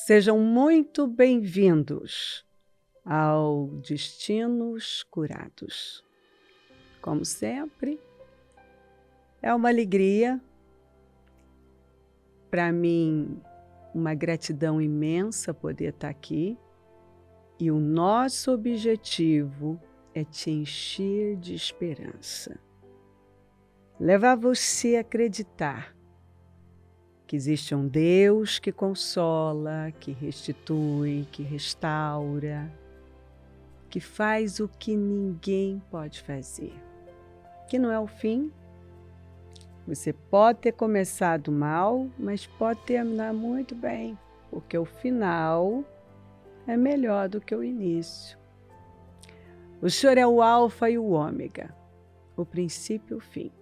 Sejam muito bem-vindos ao Destinos Curados. Como sempre, é uma alegria, para mim, uma gratidão imensa poder estar aqui. E o nosso objetivo é te encher de esperança. Levar você a acreditar que existe um Deus que consola, que restitui, que restaura, que faz o que ninguém pode fazer. Que não é o fim. Você pode ter começado mal, mas pode terminar muito bem, porque o final é melhor do que o início. O Senhor é o Alfa e o Ômega, o princípio e o fim.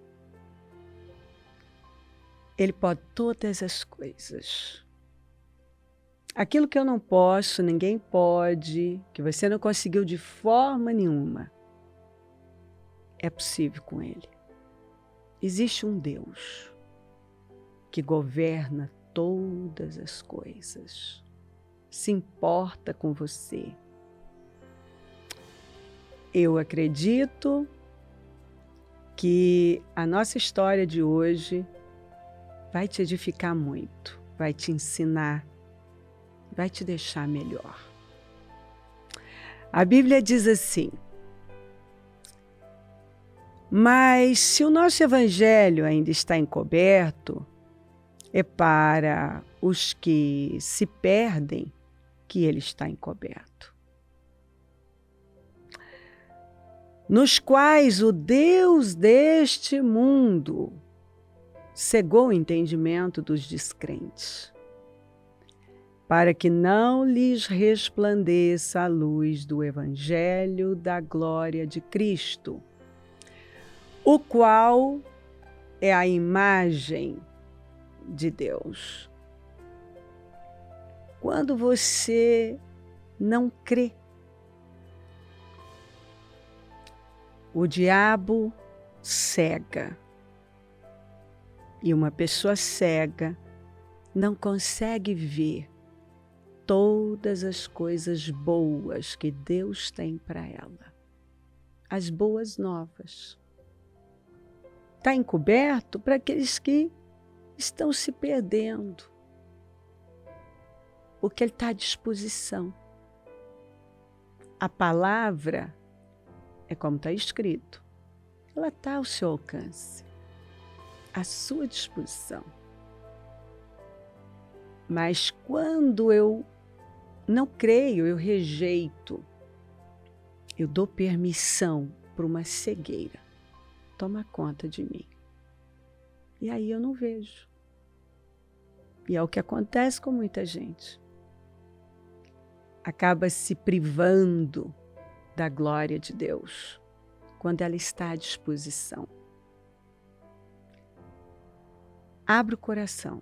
Ele pode todas as coisas. Aquilo que eu não posso, ninguém pode, que você não conseguiu de forma nenhuma, é possível com Ele. Existe um Deus que governa todas as coisas, se importa com você. Eu acredito que a nossa história de hoje vai te edificar muito, vai te ensinar, vai te deixar melhor. A Bíblia diz assim: mas se o nosso evangelho ainda está encoberto, é para os que se perdem que ele está encoberto, nos quais o Deus deste mundo cegou o entendimento dos descrentes, para que não lhes resplandeça a luz do Evangelho da glória de Cristo, o qual é a imagem de Deus. Quando você não crê, o diabo cega. E uma pessoa cega não consegue ver todas as coisas boas que Deus tem para ela. As boas novas. Está encoberto para aqueles que estão se perdendo. Porque Ele está à disposição. A palavra é como está escrito. Ela está ao seu alcance, à sua disposição. Mas quando eu não creio, eu rejeito, eu dou permissão para uma cegueira tomar conta de mim. E aí eu não vejo. E é o que acontece com muita gente. Acaba se privando da glória de Deus quando ela está à disposição. Abre o coração.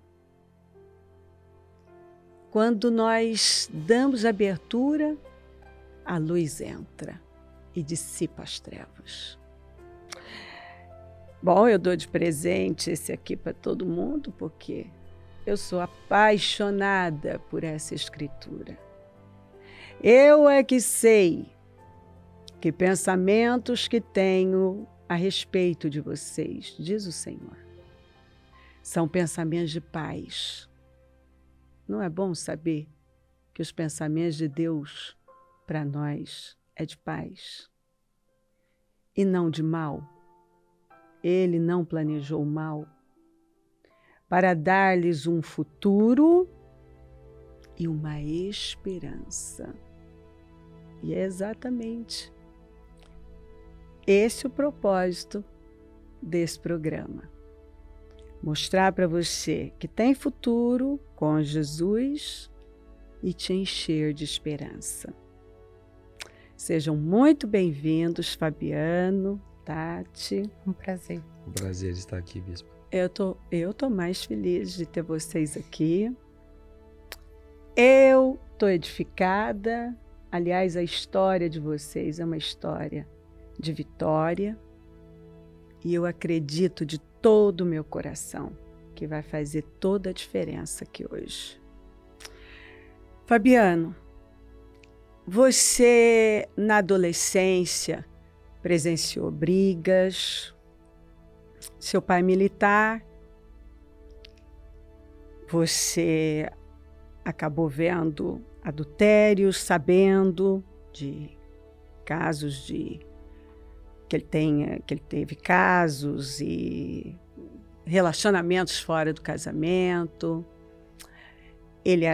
Quando nós damos abertura, a luz entra e dissipa as trevas. Bom, eu dou de presente esse aqui para todo mundo, porque eu sou apaixonada por essa escritura. Eu é que sei que pensamentos que tenho a respeito de vocês, diz o Senhor, são pensamentos de paz. Não é bom saber que os pensamentos de Deus para nós é de paz e não de mal? Ele não planejou mal para dar-lhes um futuro e uma esperança. E é exatamente esse o propósito desse programa. Mostrar para você que tem futuro com Jesus e te encher de esperança. Sejam muito bem-vindos, Fabiano, Tati. Um prazer. Um prazer estar aqui, Bispo. Eu tô mais feliz de ter vocês aqui. Eu tô edificada. Aliás, a história de vocês é uma história de vitória. E eu acredito de todo o meu coração que vai fazer toda a diferença aqui hoje. Fabiano, você na adolescência presenciou brigas, seu pai militar, você acabou vendo adultérios, sabendo de casos que ele teve casos e relacionamentos fora do casamento. Ele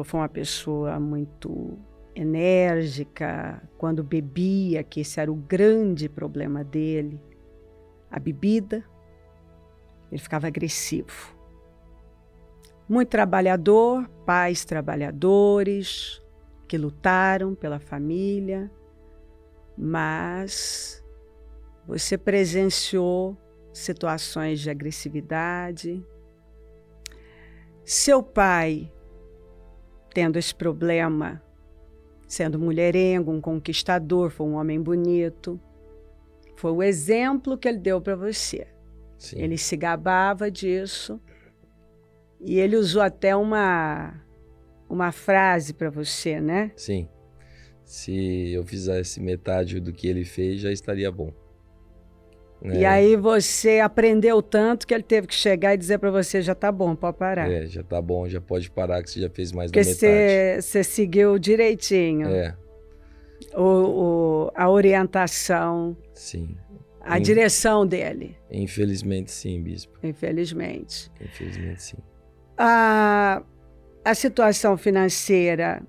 foi uma pessoa muito enérgica, quando bebia, que esse era o grande problema dele, a bebida, ele ficava agressivo. Muito trabalhador, pais trabalhadores que lutaram pela família, mas você presenciou situações de agressividade. Seu pai, tendo esse problema, sendo mulherengo, um conquistador, foi um homem bonito, foi o exemplo que ele deu para você. Sim. Ele se gabava disso e ele usou até uma frase para você, né? Sim. Se eu fizesse metade do que ele fez, já estaria bom. E aí você aprendeu tanto que ele teve que chegar e dizer para você, já tá bom, pode parar. Já tá bom, já pode parar, que você já fez mais Porque da metade. você seguiu direitinho a orientação, Sim. a direção dele. Infelizmente sim, bispo. Infelizmente. Infelizmente sim. A situação financeira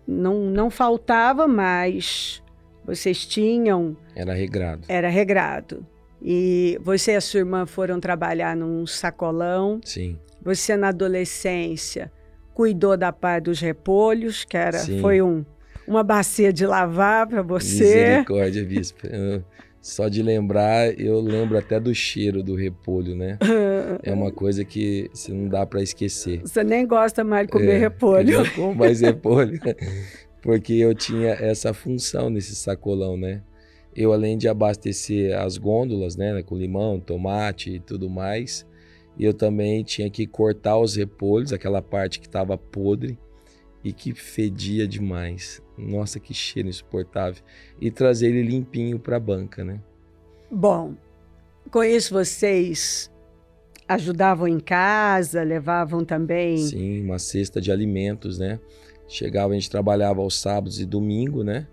não faltava, mas vocês tinham... Era regrado. Era regrado. E você e a sua irmã foram trabalhar num sacolão. Sim. Você, na adolescência, cuidou da parte dos repolhos, que foi uma bacia de lavar para você. Misericórdia, bispo. Só de lembrar, eu lembro até do cheiro do repolho, né? É uma coisa que você não dá para esquecer. Você nem gosta mais de comer repolho. Eu não como mais repolho. Porque eu tinha essa função nesse sacolão, né? Eu, além de abastecer as gôndolas, né, com limão, tomate e tudo mais, eu também tinha que cortar os repolhos, aquela parte que estava podre e que fedia demais. Nossa, que cheiro insuportável. E trazer ele limpinho para a banca, né? Bom, com isso vocês ajudavam em casa, levavam também... Sim, uma cesta de alimentos, né? Chegava, a gente trabalhava aos sábados e domingo, né?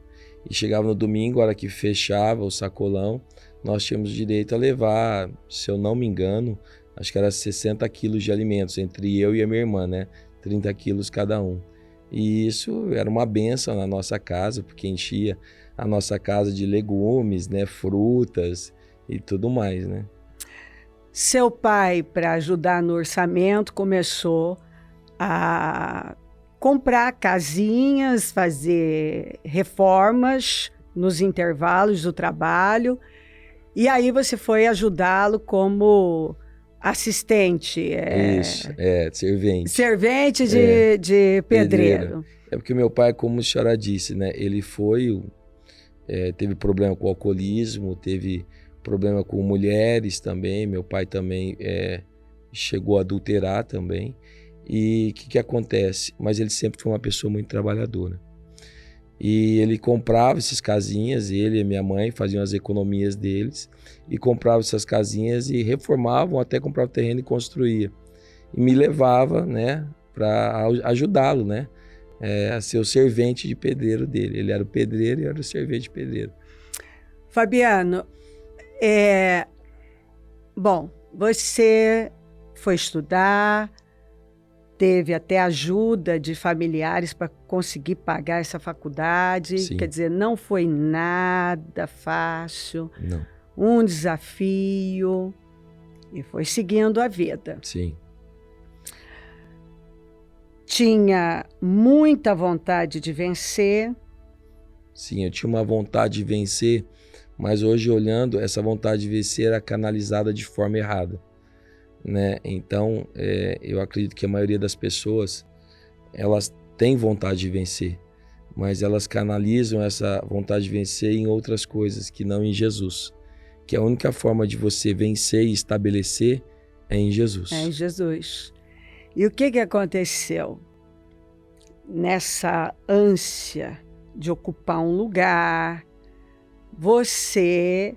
E chegava no domingo, a hora que fechava o sacolão, nós tínhamos direito a levar, se eu não me engano, acho que era 60 quilos de alimentos, entre eu e a minha irmã, né? 30 quilos cada um. E isso era uma bênção na nossa casa, porque enchia a nossa casa de legumes, né? Frutas e tudo mais, né? Seu pai, para ajudar no orçamento, começou a comprar casinhas, fazer reformas nos intervalos do trabalho. E aí você foi ajudá-lo como assistente. Isso, servente. Servente de pedreiro. É porque meu pai, como a senhora disse, né? Ele teve problema com o alcoolismo, teve problema com mulheres também. Meu pai também chegou a adulterar também. E o que acontece? Mas ele sempre foi uma pessoa muito trabalhadora. E ele comprava essas casinhas, ele e minha mãe faziam as economias deles e compravam essas casinhas e reformavam, até comprava terreno e construía. E me levava, né, para ajudá-lo, né, a ser o servente de pedreiro dele. Ele era o pedreiro e eu era o servente de pedreiro. Fabiano, bom, você foi estudar, teve até ajuda de familiares para conseguir pagar essa faculdade. Sim. Quer dizer, não foi nada fácil. Não. Um desafio. E foi seguindo a vida. Sim. Tinha muita vontade de vencer. Sim, eu tinha uma vontade de vencer, mas hoje olhando, essa vontade de vencer era canalizada de forma errada. Né? Então, eu acredito que a maioria das pessoas, elas têm vontade de vencer, mas elas canalizam essa vontade de vencer em outras coisas, que não em Jesus. Que a única forma de você vencer e estabelecer é em Jesus. É em Jesus. E o que aconteceu? nessa ânsia de ocupar um lugar, você,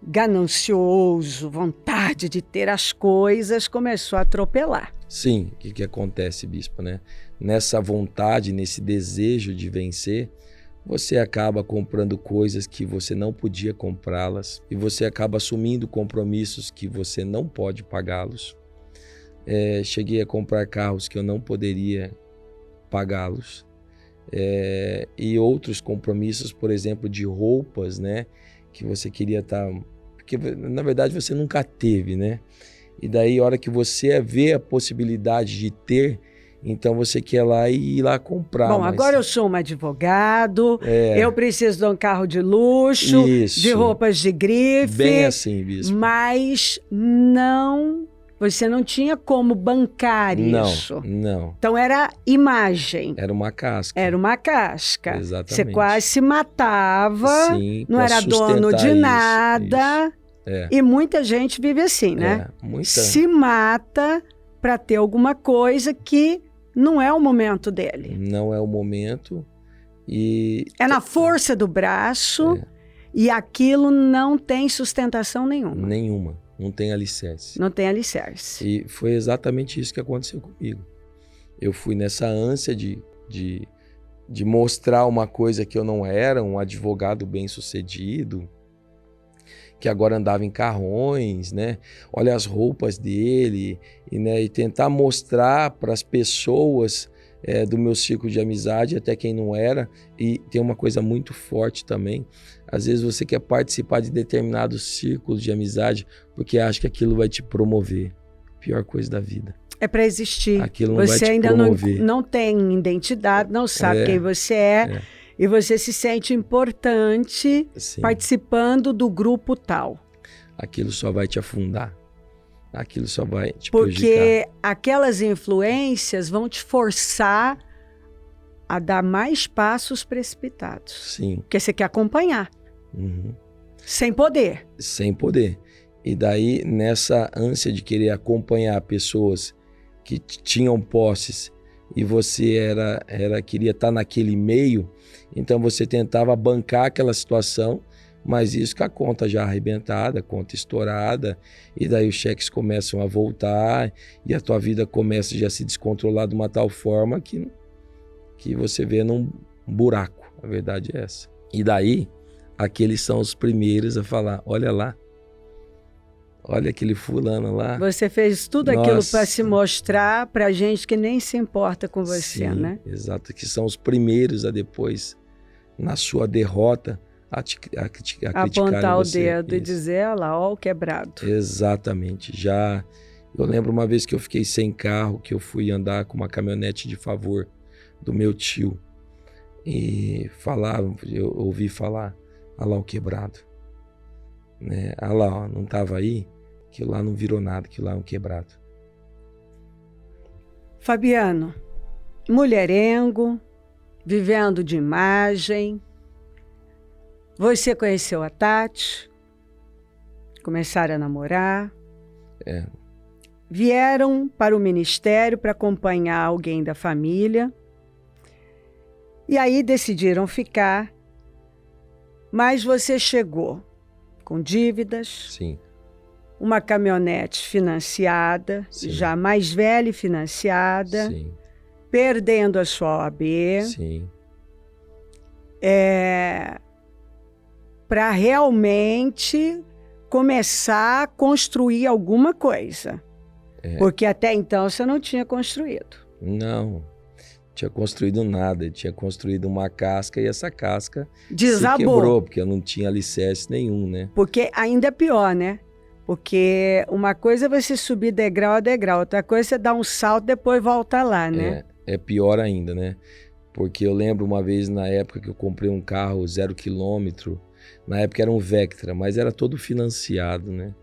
ganancioso, vontade de ter as coisas, começou a atropelar. Sim, o que acontece, bispo, né? Nessa vontade, nesse desejo de vencer, você acaba comprando coisas que você não podia comprá-las e você acaba assumindo compromissos que você não pode pagá-los. Cheguei a comprar carros que eu não poderia pagá-los. E outros compromissos, por exemplo, de roupas, né? Que você queria estar... Porque, na verdade, você nunca teve, né? E daí, a hora que você vê a possibilidade de ter, então você quer lá e ir lá comprar. Bom, agora eu sou um advogado, eu preciso de um carro de luxo, Isso. de roupas de grife. Bem assim, bispo. Mas você não tinha como bancar isso. Não. Então era imagem. Era uma casca. Era uma casca. Exatamente. Você quase se matava, Sim, não era dono de nada. Isso. E muita gente vive assim, né? Muita. Se mata para ter alguma coisa que não é o momento dele. Não é o momento. E é na força do braço e aquilo não tem sustentação nenhuma. Nenhuma. Não tem alicerce. Não tem alicerce. E foi exatamente isso que aconteceu comigo. Eu fui nessa ânsia de mostrar uma coisa que eu não era, um advogado bem-sucedido, que agora andava em carrões, né? Olha as roupas dele, e tentar mostrar para as pessoas do meu círculo de amizade, até quem não era. E tem uma coisa muito forte também. Às vezes você quer participar de determinados círculos de amizade porque acha que aquilo vai te promover. Pior coisa da vida. É para existir. Aquilo não você vai te ainda promover. não tem identidade, não sabe quem você é. E você se sente importante participando do grupo tal. Aquilo só vai te afundar. Aquilo só vai te prejudicar. Porque aquelas influências vão te forçar a dar mais passos precipitados. Sim. Porque você quer acompanhar. Uhum. Sem poder. Sem poder. E daí, nessa ânsia de querer acompanhar pessoas que tinham posses e você queria estar naquele meio, então você tentava bancar aquela situação, mas isso com a conta já arrebentada, conta estourada, e daí os cheques começam a voltar e a tua vida começa já a se descontrolar de uma tal forma que você vê num buraco. A verdade é essa. E daí, aqueles são os primeiros a falar, olha lá, olha aquele fulano lá. Você fez tudo aquilo para se mostrar para gente que nem se importa com você, sim, né? Exato, que são os primeiros a depois, na sua derrota, a criticar apontar você. O dedo e dizer, olha lá, ó o quebrado. Exatamente. Eu lembro uma vez que eu fiquei sem carro, que eu fui andar com uma caminhonete de favor do meu tio. E eu ouvi falar, olha lá o quebrado. Né? Olha lá, ó, não estava aí, que lá não virou nada, que lá é um quebrado. Fabiano, mulherengo, vivendo de imagem. Você conheceu a Tati, começaram a namorar, vieram para o ministério para acompanhar alguém da família, e aí decidiram ficar, mas você chegou com dívidas, sim, uma caminhonete financiada, sim, já mais velha e financiada, sim, perdendo a sua OAB, sim, para realmente começar a construir alguma coisa. Porque até então você não tinha construído. Não tinha construído nada, tinha construído uma casca e essa casca desabou. Se quebrou, porque eu não tinha alicerce nenhum, né? Porque ainda é pior, né? Porque uma coisa é você subir degrau a degrau, outra coisa é você dar um salto e depois voltar lá, né? É pior ainda, né? Porque eu lembro uma vez na época que eu comprei um carro 0 quilômetro, na época era um Vectra, mas era todo financiado, né?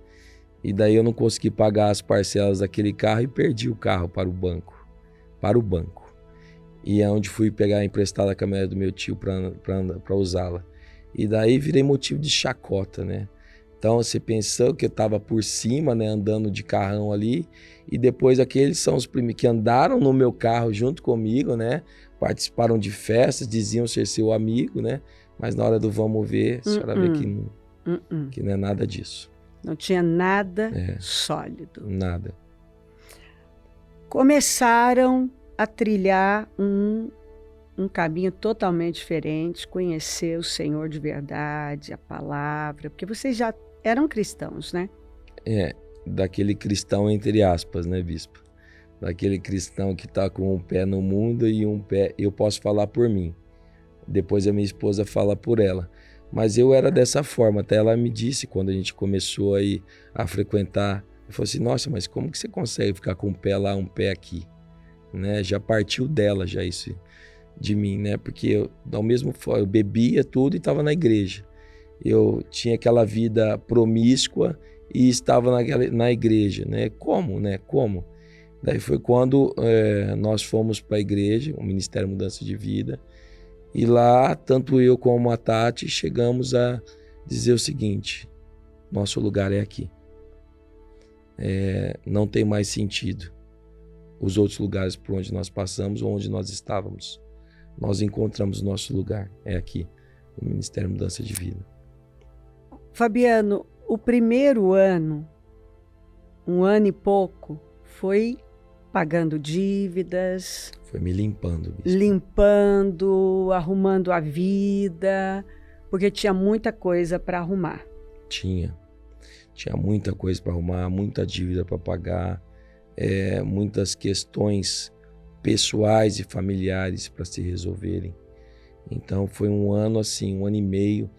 E daí eu não consegui pagar as parcelas daquele carro e perdi o carro para o banco. E é onde fui pegar emprestada a caminhonete do meu tio para usá-la. E daí virei motivo de chacota, né? Então você pensou que eu estava por cima, né, andando de carrão ali, e depois aqueles são os primeiros que andaram no meu carro junto comigo, né? Participaram de festas, diziam ser seu amigo, né? Mas na hora do vamos ver, a senhora vê que não é nada disso. Não tinha nada sólido. Nada. Começaram a trilhar um caminho totalmente diferente, conhecer o Senhor de verdade, a palavra, porque vocês já eram cristãos, né? Daquele cristão entre aspas, né, bispo? Daquele cristão que está com um pé no mundo e um pé, eu posso falar por mim. Depois a minha esposa fala por ela. Mas eu era dessa forma, até ela me disse quando a gente começou aí a frequentar, eu falei assim, nossa, mas como que você consegue ficar com um pé lá, um pé aqui? Né? Já partiu dela já isso de mim, né? Porque eu bebia tudo e estava na igreja. Eu tinha aquela vida promíscua e estava na igreja, né? Como, né? Como? Daí foi quando nós fomos para a igreja, o Ministério Mudança de Vida, e lá, tanto eu como a Tati, chegamos a dizer o seguinte, nosso lugar é aqui. Não tem mais sentido os outros lugares por onde nós passamos ou onde nós estávamos. Nós encontramos nosso lugar, é aqui, no Ministério Mudança de Vida. Fabiano, o primeiro ano, um ano e pouco, foi pagando dívidas. Foi me limpando. Bispo. Limpando, arrumando a vida, porque tinha muita coisa para arrumar. Tinha muita coisa para arrumar, muita dívida para pagar, muitas questões pessoais e familiares para se resolverem. Então foi um ano assim, um ano e meio,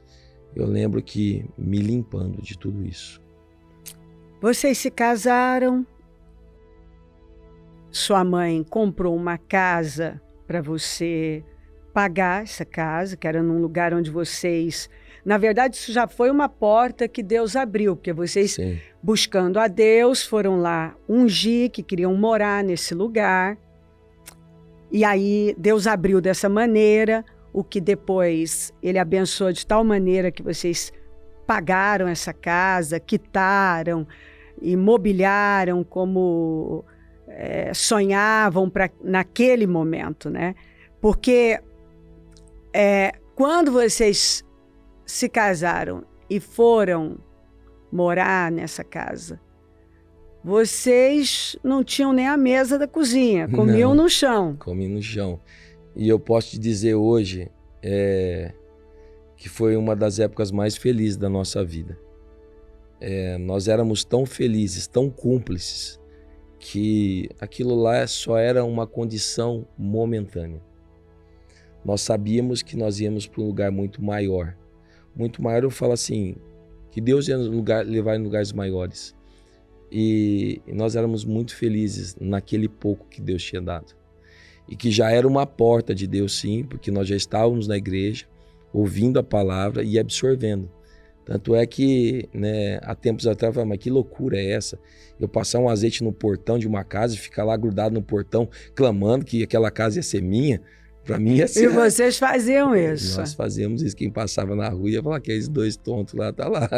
eu lembro que me limpando de tudo isso. Vocês se casaram, sua mãe comprou uma casa para você pagar essa casa, que era num lugar onde vocês... Na verdade, isso já foi uma porta que Deus abriu, porque vocês, Sim. buscando a Deus, foram lá ungir, que queriam morar nesse lugar. E aí Deus abriu dessa maneira, o que depois Ele abençoou de tal maneira que vocês pagaram essa casa, quitaram, imobiliaram como sonhavam naquele momento, né? Porque quando vocês se casaram e foram morar nessa casa, vocês não tinham nem a mesa da cozinha, comiam no chão. Comi no chão. E eu posso te dizer hoje que foi uma das épocas mais felizes da nossa vida. Nós éramos tão felizes, tão cúmplices, que aquilo lá só era uma condição momentânea. Nós sabíamos que nós íamos para um lugar muito maior. Muito maior, eu falo assim, que Deus ia levar em lugares maiores. E nós éramos muito felizes naquele pouco que Deus tinha dado. E que já era uma porta de Deus, sim, porque nós já estávamos na igreja, ouvindo a palavra e absorvendo. Tanto é que, né, há tempos atrás, eu falei, mas que loucura é essa? Eu passar um azeite no portão de uma casa e ficar lá grudado no portão, clamando que aquela casa ia ser minha. Para mim ia ser... E vocês faziam isso? Nós fazíamos isso. Quem passava na rua ia falar, aqueles dois tontos lá, tá lá,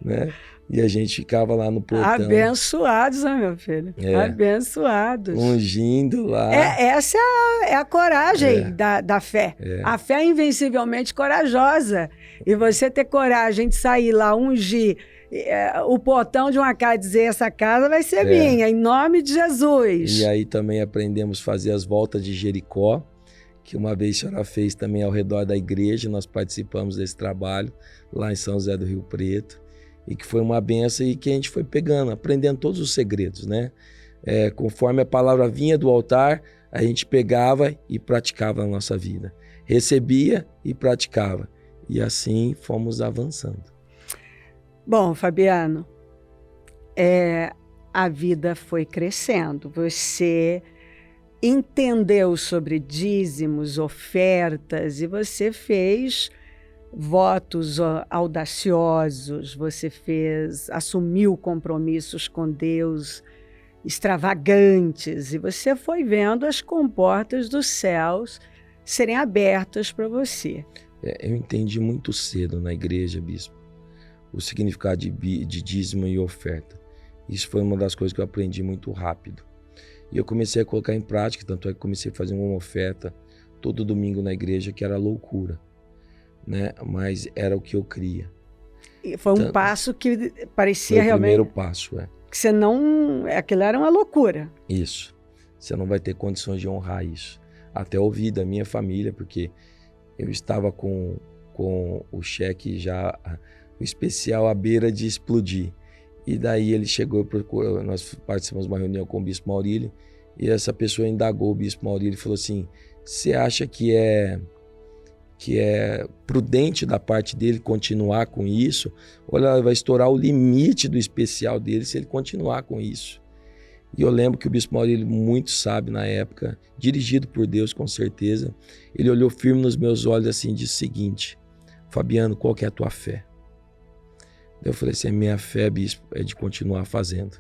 né? E a gente ficava lá no portão. Abençoados, né, meu filho? Abençoados. Ungindo lá. Essa é a coragem da fé. A fé é invencivelmente corajosa. E você ter coragem de sair lá, ungir o portão de uma casa e dizer, essa casa vai ser minha, em nome de Jesus. E aí também aprendemos a fazer as voltas de Jericó, que uma vez a senhora fez também ao redor da igreja, nós participamos desse trabalho lá em São José do Rio Preto, e que foi uma benção e que a gente foi pegando, aprendendo todos os segredos, né? Conforme a palavra vinha do altar, a gente pegava e praticava na nossa vida. Recebia e praticava. E assim fomos avançando. Bom, Fabiano, a vida foi crescendo. Você entendeu sobre dízimos, ofertas, e você fez votos audaciosos, você assumiu compromissos com Deus extravagantes, e você foi vendo as comportas dos céus serem abertas para você. Eu entendi muito cedo na igreja, bispo, o significado de dízimo e oferta. Isso foi uma das coisas que eu aprendi muito rápido. E eu comecei a colocar em prática, tanto é que comecei a fazer uma oferta todo domingo na igreja, que era loucura, né? Mas era o que eu cria. E foi um passo que parecia foi realmente... o primeiro passo, que você não... Aquilo era uma loucura. Isso. Você não vai ter condições de honrar isso. Até ouvir da minha família, porque eu estava com o cheque já, o especial à beira de explodir. E daí ele chegou, nós participamos de uma reunião com o Bispo Maurílio, e essa pessoa indagou o Bispo Maurílio e falou assim: você acha que é prudente da parte dele continuar com isso? Olha, vai estourar o limite do especial dele se ele continuar com isso. E eu lembro que o Bispo Maurílio, muito sábio na época, dirigido por Deus com certeza, ele olhou firme nos meus olhos assim e disse o seguinte: Fabiano, qual que é a tua fé? Eu falei assim: a minha fé, bispo, é de continuar fazendo.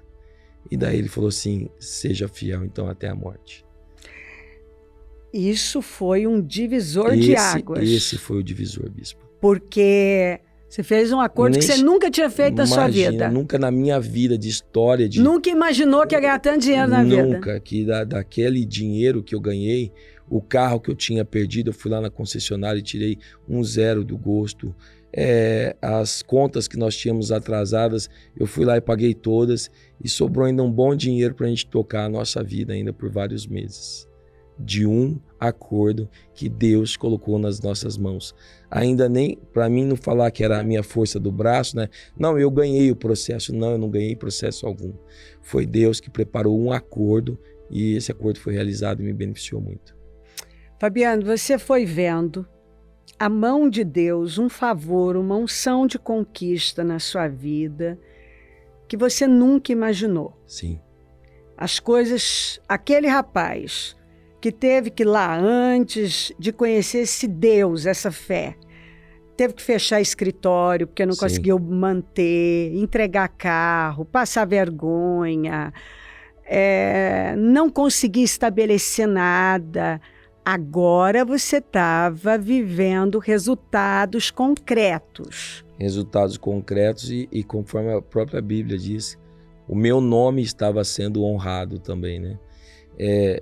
E daí ele falou assim: seja fiel então até a morte. Isso foi um divisor de águas. Esse foi o divisor, bispo. Porque você fez um acordo que você nunca tinha feito na sua vida. Nunca na minha vida de história de... Nunca imaginou que ia ganhar tanto dinheiro na vida. Nunca, que daquele dinheiro que eu ganhei, o carro que eu tinha perdido, eu fui lá na concessionária e tirei 0 do gosto. As contas que nós tínhamos atrasadas, eu fui lá e paguei todas, e sobrou ainda um bom dinheiro para a gente tocar a nossa vida ainda por vários meses, de um acordo que Deus colocou nas nossas mãos. Ainda nem para mim não falar que era a minha força do braço, né? Não, eu ganhei o processo. Não, eu não ganhei processo algum. Foi Deus que preparou um acordo, e esse acordo foi realizado e me beneficiou muito. Fabiano, você foi vendo a mão de Deus, um favor, uma unção de conquista na sua vida que você nunca imaginou. Sim. As coisas, aquele rapaz que teve que ir lá antes de conhecer esse Deus, essa fé, teve que fechar escritório porque não conseguiu manter, entregar carro, passar vergonha, não conseguir estabelecer nada. Agora você estava vivendo resultados concretos. Resultados concretos e conforme a própria Bíblia diz, o meu nome estava sendo honrado também, né?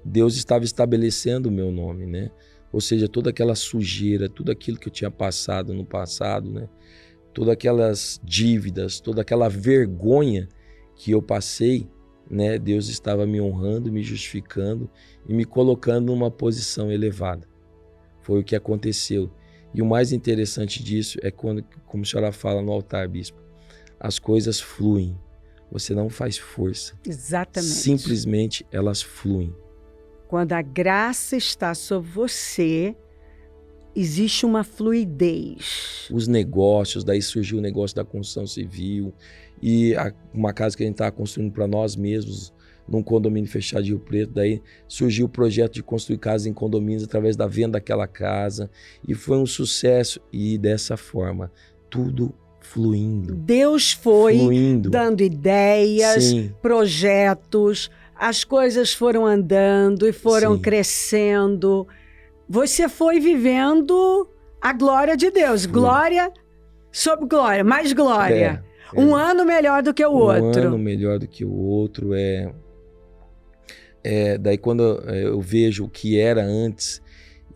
Deus estava estabelecendo o meu nome, né? Ou seja, toda aquela sujeira, tudo aquilo que eu tinha passado no passado, né? Todas aquelas dívidas, toda aquela vergonha que eu passei, né? Deus estava me honrando, me justificando e me colocando numa posição elevada. Foi o que aconteceu. E o mais interessante disso é quando, como a senhora fala no altar, bispo, as coisas fluem. Você não faz força. Exatamente. Simplesmente elas fluem. Quando a graça está sobre você, existe uma fluidez. Os negócios, daí surgiu o negócio da construção civil e uma casa que a gente estava construindo para nós mesmos, num condomínio fechado de Rio Preto. Daí surgiu o projeto de construir casas em condomínios através da venda daquela casa. E foi um sucesso. E dessa forma, tudo fluindo. Deus foi dando ideias, projetos, as coisas foram andando e foram crescendo. Você foi vivendo a glória de Deus. Glória sobre glória, mais glória. Um ano melhor do que o outro. Um ano melhor do que o outro. Daí quando eu vejo o que era antes,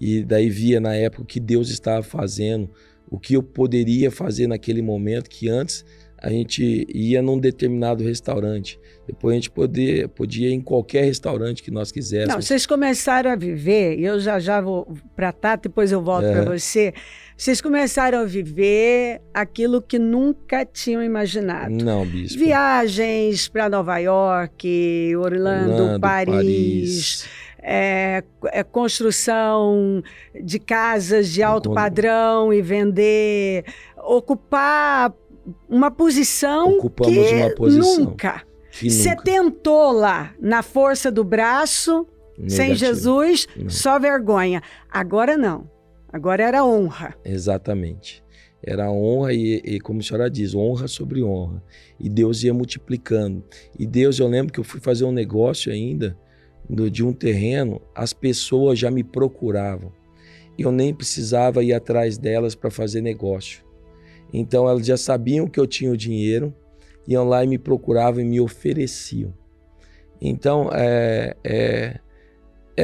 e daí via na época o que Deus estava fazendo, o que eu poderia fazer naquele momento, que antes a gente ia num determinado restaurante. Depois a gente podia ir em qualquer restaurante que nós quiséssemos. Não, vocês começaram a viver, eu já vou para Tata, depois eu volto para você. Vocês começaram a viver aquilo que nunca tinham imaginado. Não, bispo. Viagens para Nova York, Orlando, Paris. Construção de casas de alto padrão e vender, ocupar uma posição nunca. Você tentou lá, na força do braço, sem Jesus, só vergonha. Agora não, agora era honra. Exatamente. Era honra e como a senhora diz, honra sobre honra. E Deus ia multiplicando. E Deus, eu lembro que eu fui fazer um negócio ainda, de um terreno, as pessoas já me procuravam. Eu nem precisava ir atrás delas para fazer negócio. Então elas já sabiam que eu tinha o dinheiro, iam lá e me procuravam e me ofereciam. Então é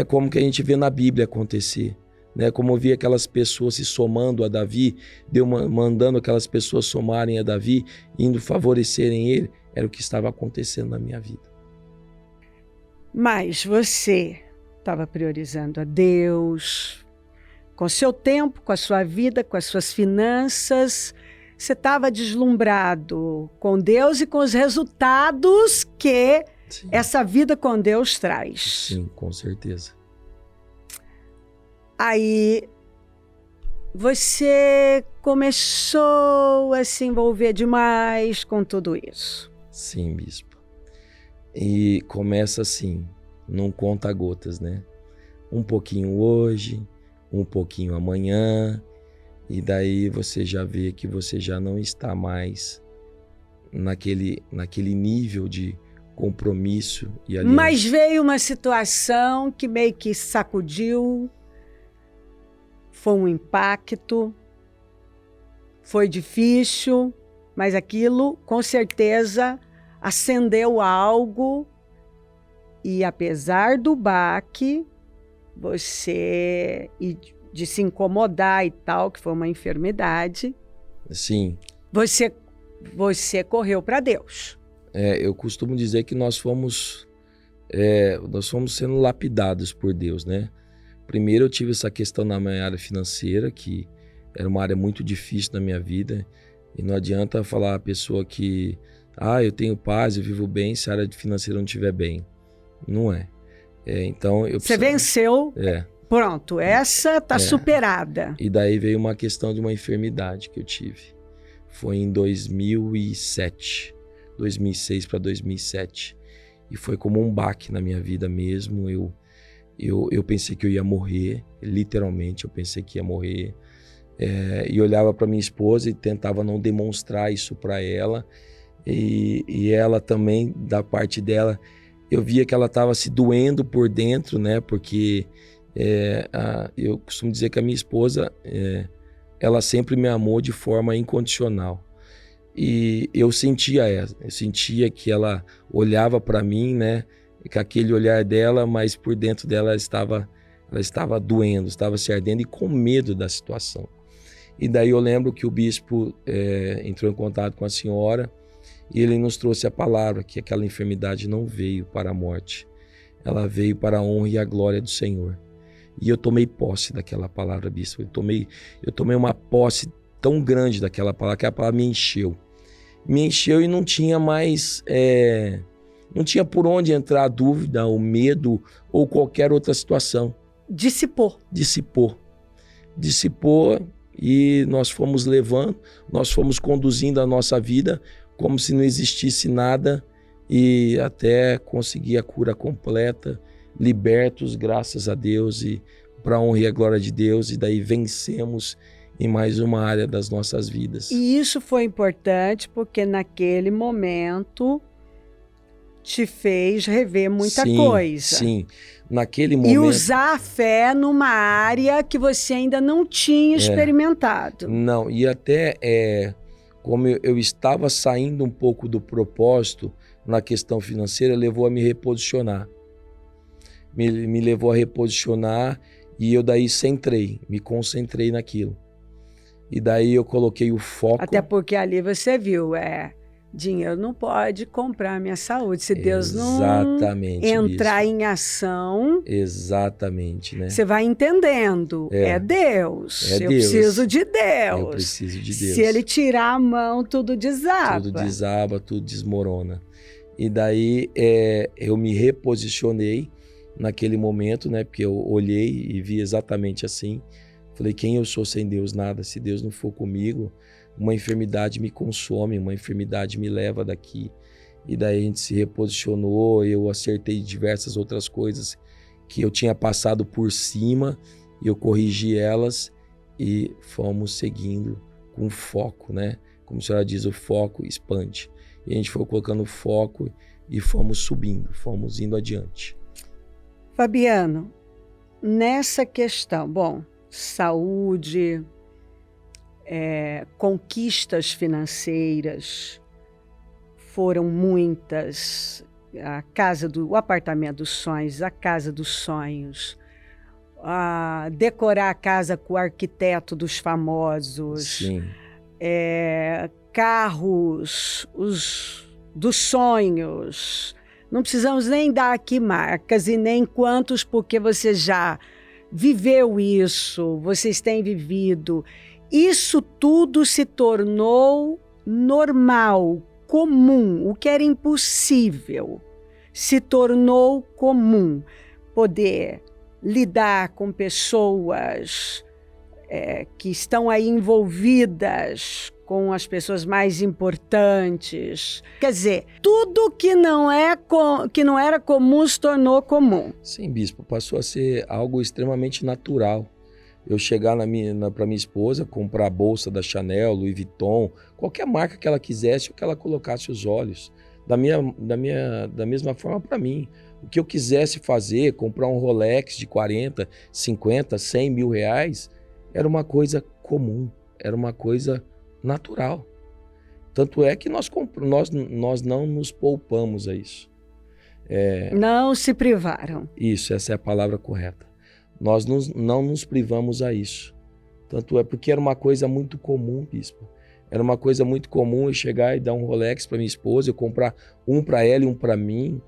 como que a gente vê na Bíblia acontecer, né? Como eu vi aquelas pessoas se somando a Davi, Deus mandando aquelas pessoas somarem a Davi, indo favorecerem ele, era o que estava acontecendo na minha vida. Mas você estava priorizando a Deus, com seu tempo, com a sua vida, com as suas finanças. Você estava deslumbrado com Deus e com os resultados que Sim. essa vida com Deus traz. Sim, com certeza. Aí você começou a se envolver demais com tudo isso. Sim, bispo. E começa assim, num conta-gotas, né? Um pouquinho hoje, um pouquinho amanhã, e daí você já vê que você já não está mais naquele nível de compromisso e aliança. Mas veio uma situação que meio que sacudiu, foi um impacto, foi difícil, mas aquilo com certeza acendeu algo, e apesar do baque, você, e de se incomodar e tal, que foi uma enfermidade, Sim. Você correu para Deus. Eu costumo dizer que nós fomos sendo lapidados por Deus, né? Primeiro eu tive essa questão na minha área financeira, que era uma área muito difícil na minha vida, e não adianta falar a pessoa que eu tenho paz, eu vivo bem, se a área financeira não estiver bem. Não é. Então Você venceu. Pronto, essa está superada. E daí veio uma questão de uma enfermidade que eu tive. Foi em 2007, 2006 para 2007. E foi como um baque na minha vida mesmo. Eu pensei que eu ia morrer, literalmente eu pensei que ia morrer. E olhava para minha esposa e tentava não demonstrar isso para ela. E ela também, da parte dela, eu via que ela estava se doendo por dentro, né? Porque eu costumo dizer que a minha esposa, ela sempre me amou de forma incondicional. E eu sentia que ela olhava para mim, né? Com aquele olhar dela, mas por dentro dela ela estava doendo, estava se ardendo e com medo da situação. E daí eu lembro que o bispo entrou em contato com a senhora, e ele nos trouxe a palavra que aquela enfermidade não veio para a morte, ela veio para a honra e a glória do Senhor. E eu tomei posse daquela palavra, bispo. Eu tomei uma posse tão grande daquela palavra, que a palavra me encheu e não tinha mais, não tinha por onde entrar a dúvida, o medo ou qualquer outra situação. Dissipou, e nós fomos levando, nós fomos conduzindo a nossa vida como se não existisse nada, e até conseguir a cura completa, libertos, graças a Deus, e para a honra e a glória de Deus, e daí vencemos em mais uma área das nossas vidas. E isso foi importante porque naquele momento te fez rever muita coisa. Sim, naquele momento. E usar a fé numa área que você ainda não tinha experimentado. Não, e até como eu estava saindo um pouco do propósito na questão financeira, levou a me reposicionar. Me levou a reposicionar, e eu daí me concentrei naquilo. E daí eu coloquei o foco. Até porque ali você viu, dinheiro não pode comprar a minha saúde. Se Deus não entrar em ação, exatamente, né? Você vai entendendo. É Deus. Eu preciso de Deus. Eu preciso de Deus. Se Ele tirar a mão, tudo desaba. Tudo desaba, tudo desmorona. E daí eu me reposicionei naquele momento, né? Porque eu olhei e vi exatamente assim. Falei, quem eu sou sem Deus? Nada. Se Deus não for comigo, uma enfermidade me consome, uma enfermidade me leva daqui. E daí a gente se reposicionou, eu acertei diversas outras coisas que eu tinha passado por cima, e eu corrigi elas, e fomos seguindo com foco, né? Como a senhora diz, o foco expande. E a gente foi colocando foco e fomos subindo, fomos indo adiante. Fabiano, nessa questão, saúde, conquistas financeiras foram muitas. O apartamento dos sonhos, a casa dos sonhos, decorar a casa com o arquiteto dos famosos, Sim. Carros dos sonhos. Não precisamos nem dar aqui marcas e nem quantos, porque você já viveu isso, vocês têm vivido. Isso tudo se tornou normal, comum. O que era impossível se tornou comum. Poder lidar com pessoas que estão aí envolvidas com as pessoas mais importantes. Quer dizer, tudo que não era comum se tornou comum. Sim, bispo, passou a ser algo extremamente natural. Eu chegar para minha esposa, comprar a bolsa da Chanel, Louis Vuitton, qualquer marca que ela quisesse, o que ela colocasse os olhos. Da mesma forma para mim. O que eu quisesse fazer, comprar um Rolex de 40, 50, 100 mil reais, era uma coisa comum, era uma coisa natural. Tanto é que nós não nos poupamos a isso. Não se privaram. Isso, essa é a palavra correta. Nós não nos privamos a isso. Tanto é porque era uma coisa muito comum, bispo. Era uma coisa muito comum eu chegar e dar um Rolex para minha esposa, eu comprar um para ela e um para mim.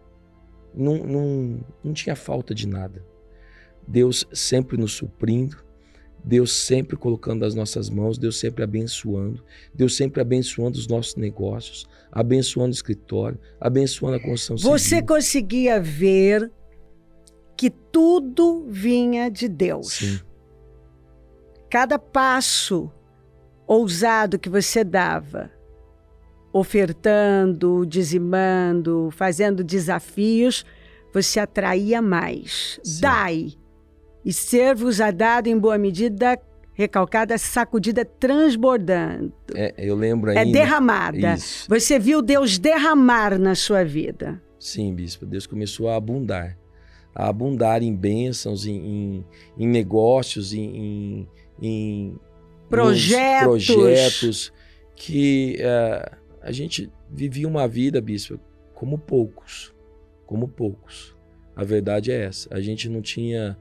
Não tinha falta de nada. Deus sempre nos suprindo, Deus sempre colocando as nossas mãos, Deus sempre abençoando, Deus sempre abençoando os nossos negócios, abençoando o escritório, abençoando a construção civil. Você conseguia ver que tudo vinha de Deus. Sim. Cada passo ousado que você dava, ofertando, dizimando, fazendo desafios, você atraía mais. Sim. Dai, e ser-vos-á dado em boa medida, recalcada, sacudida, transbordando. Eu lembro ainda. É derramada. Isso. Você viu Deus derramar na sua vida. Sim, bispo. Deus começou a abundar em bênçãos, em negócios, em projetos que a gente vivia uma vida, bispo, como poucos. A verdade é essa. A gente não tinha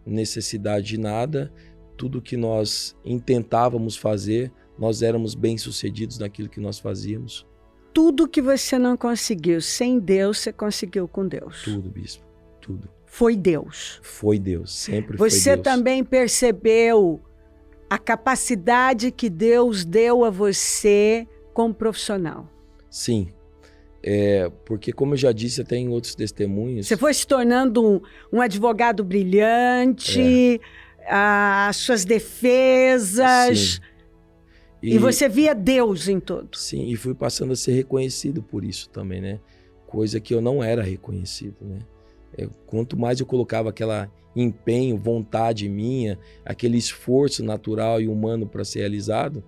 necessidade de nada. Tudo que nós intentávamos fazer, nós éramos bem-sucedidos naquilo que nós fazíamos. Tudo que você não conseguiu sem Deus, você conseguiu com Deus. Tudo, bispo, tudo. Foi Deus. Foi Deus, sempre foi Deus. Você também percebeu a capacidade que Deus deu a você como profissional. Sim, porque como eu já disse até em outros testemunhos... Você foi se tornando um advogado brilhante, as suas defesas... Sim. E você via Deus em tudo. Sim, e fui passando a ser reconhecido por isso também, né? Coisa que eu não era reconhecido, né? Quanto mais eu colocava aquela empenho, vontade minha, aquele esforço natural e humano para ser realizado,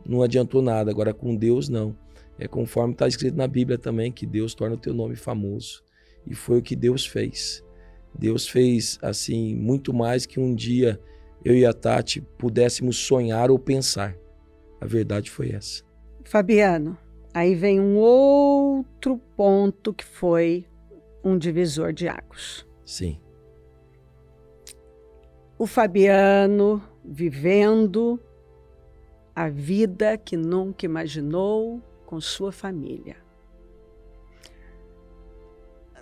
não adiantou nada. Agora com Deus não. É conforme está escrito na Bíblia também, que Deus torna o teu nome famoso. E foi o que Deus fez. Deus fez assim muito mais que um dia eu e a Tati pudéssemos sonhar ou pensar. A verdade foi essa. Fabiano, aí vem um outro ponto que foi um divisor de águas. Sim. O Fabiano vivendo a vida que nunca imaginou com sua família.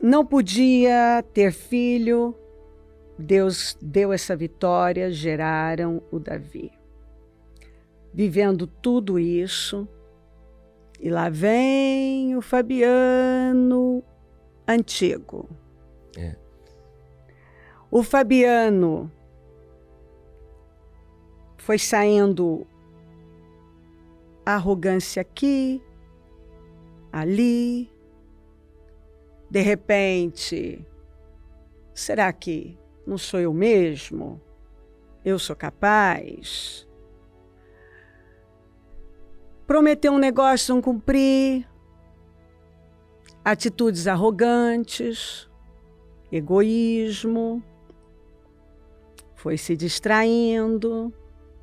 Não podia ter filho, Deus deu essa vitória, geraram o Davi. Vivendo tudo isso, e lá vem o Fabiano antigo. O Fabiano foi saindo arrogância aqui, ali. De repente, será que não sou eu mesmo? Eu sou capaz? Prometer um negócio, não cumprir. Atitudes arrogantes, egoísmo. Foi se distraindo,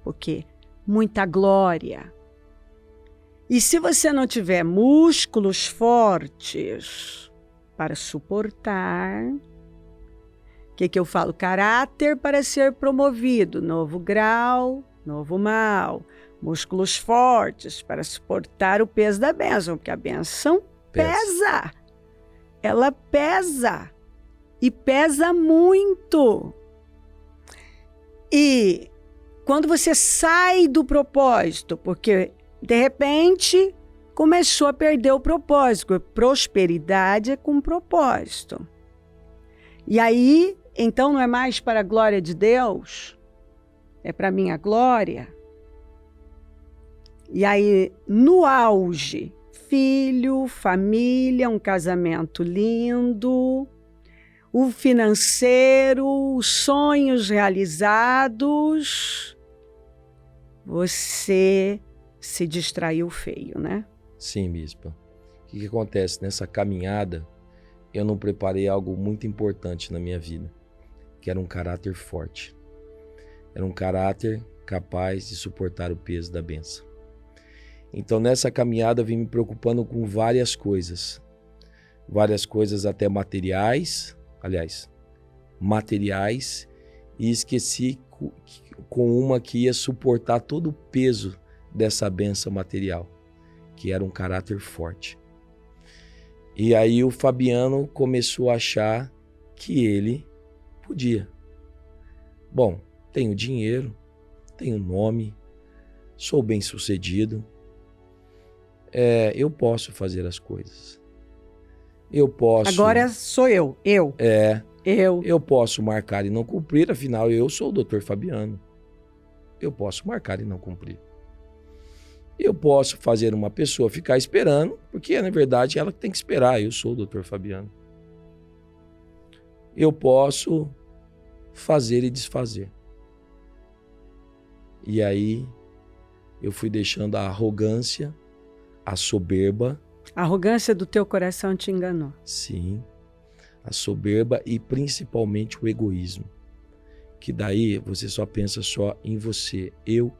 porque muita glória. E se você não tiver músculos fortes para suportar, o que eu falo? Caráter para ser promovido, novo grau, novo mal. Músculos fortes para suportar o peso da bênção, porque a bênção pesa. Ela pesa. E pesa muito. E quando você sai do propósito, porque de repente começou a perder o propósito. Prosperidade é com propósito. E aí, então não é mais para a glória de Deus, é para a minha glória. E aí, no auge, filho, família, um casamento lindo, o financeiro, os sonhos realizados, você se distraiu feio, né? Sim, bispa. O que acontece? Nessa caminhada, eu não preparei algo muito importante na minha vida, que era um caráter forte. Era um caráter capaz de suportar o peso da bênção. Então, nessa caminhada, eu vim me preocupando com várias coisas até materiais, e esqueci com uma que ia suportar todo o peso dessa bênção material, que era um caráter forte. E aí o Fabiano começou a achar que ele podia. Bom, tenho dinheiro, tenho nome, sou bem-sucedido, eu posso fazer as coisas. Eu posso... Agora sou eu. Eu posso marcar e não cumprir, afinal eu sou o Dr. Fabiano. Eu posso marcar e não cumprir. Eu posso fazer uma pessoa ficar esperando, porque na verdade ela tem que esperar, eu sou o Dr. Fabiano. Eu posso fazer e desfazer. E aí eu fui deixando a arrogância, a soberba. A arrogância do teu coração te enganou. Sim, a soberba e principalmente o egoísmo. Que daí você só pensa só em você, eu,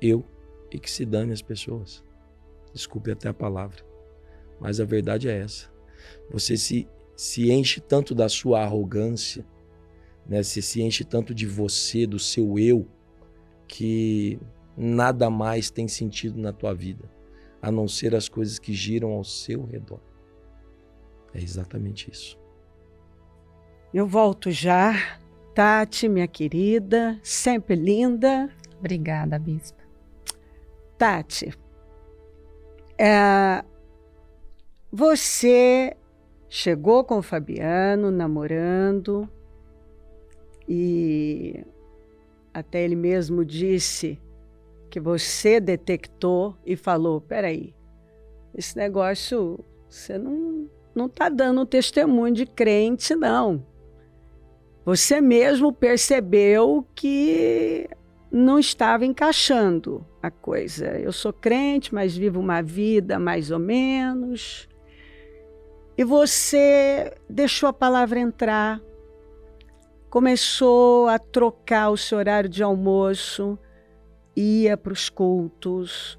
e que se dane as pessoas. Desculpe até a palavra, mas a verdade é essa. Você se enche tanto da sua arrogância, né? Você se enche tanto de você, do seu eu, que nada mais tem sentido na tua vida, a não ser as coisas que giram ao seu redor. É exatamente isso. Eu volto já. Tati, minha querida, sempre linda. Obrigada, bispa. Tati, você chegou com o Fabiano, namorando, e até ele mesmo disse que você detectou e falou, peraí, esse negócio, você não está dando testemunho de crente, não. Você mesmo percebeu que não estava encaixando a coisa. Eu sou crente, mas vivo uma vida mais ou menos. E você deixou a palavra entrar, começou a trocar o seu horário de almoço, ia para os cultos,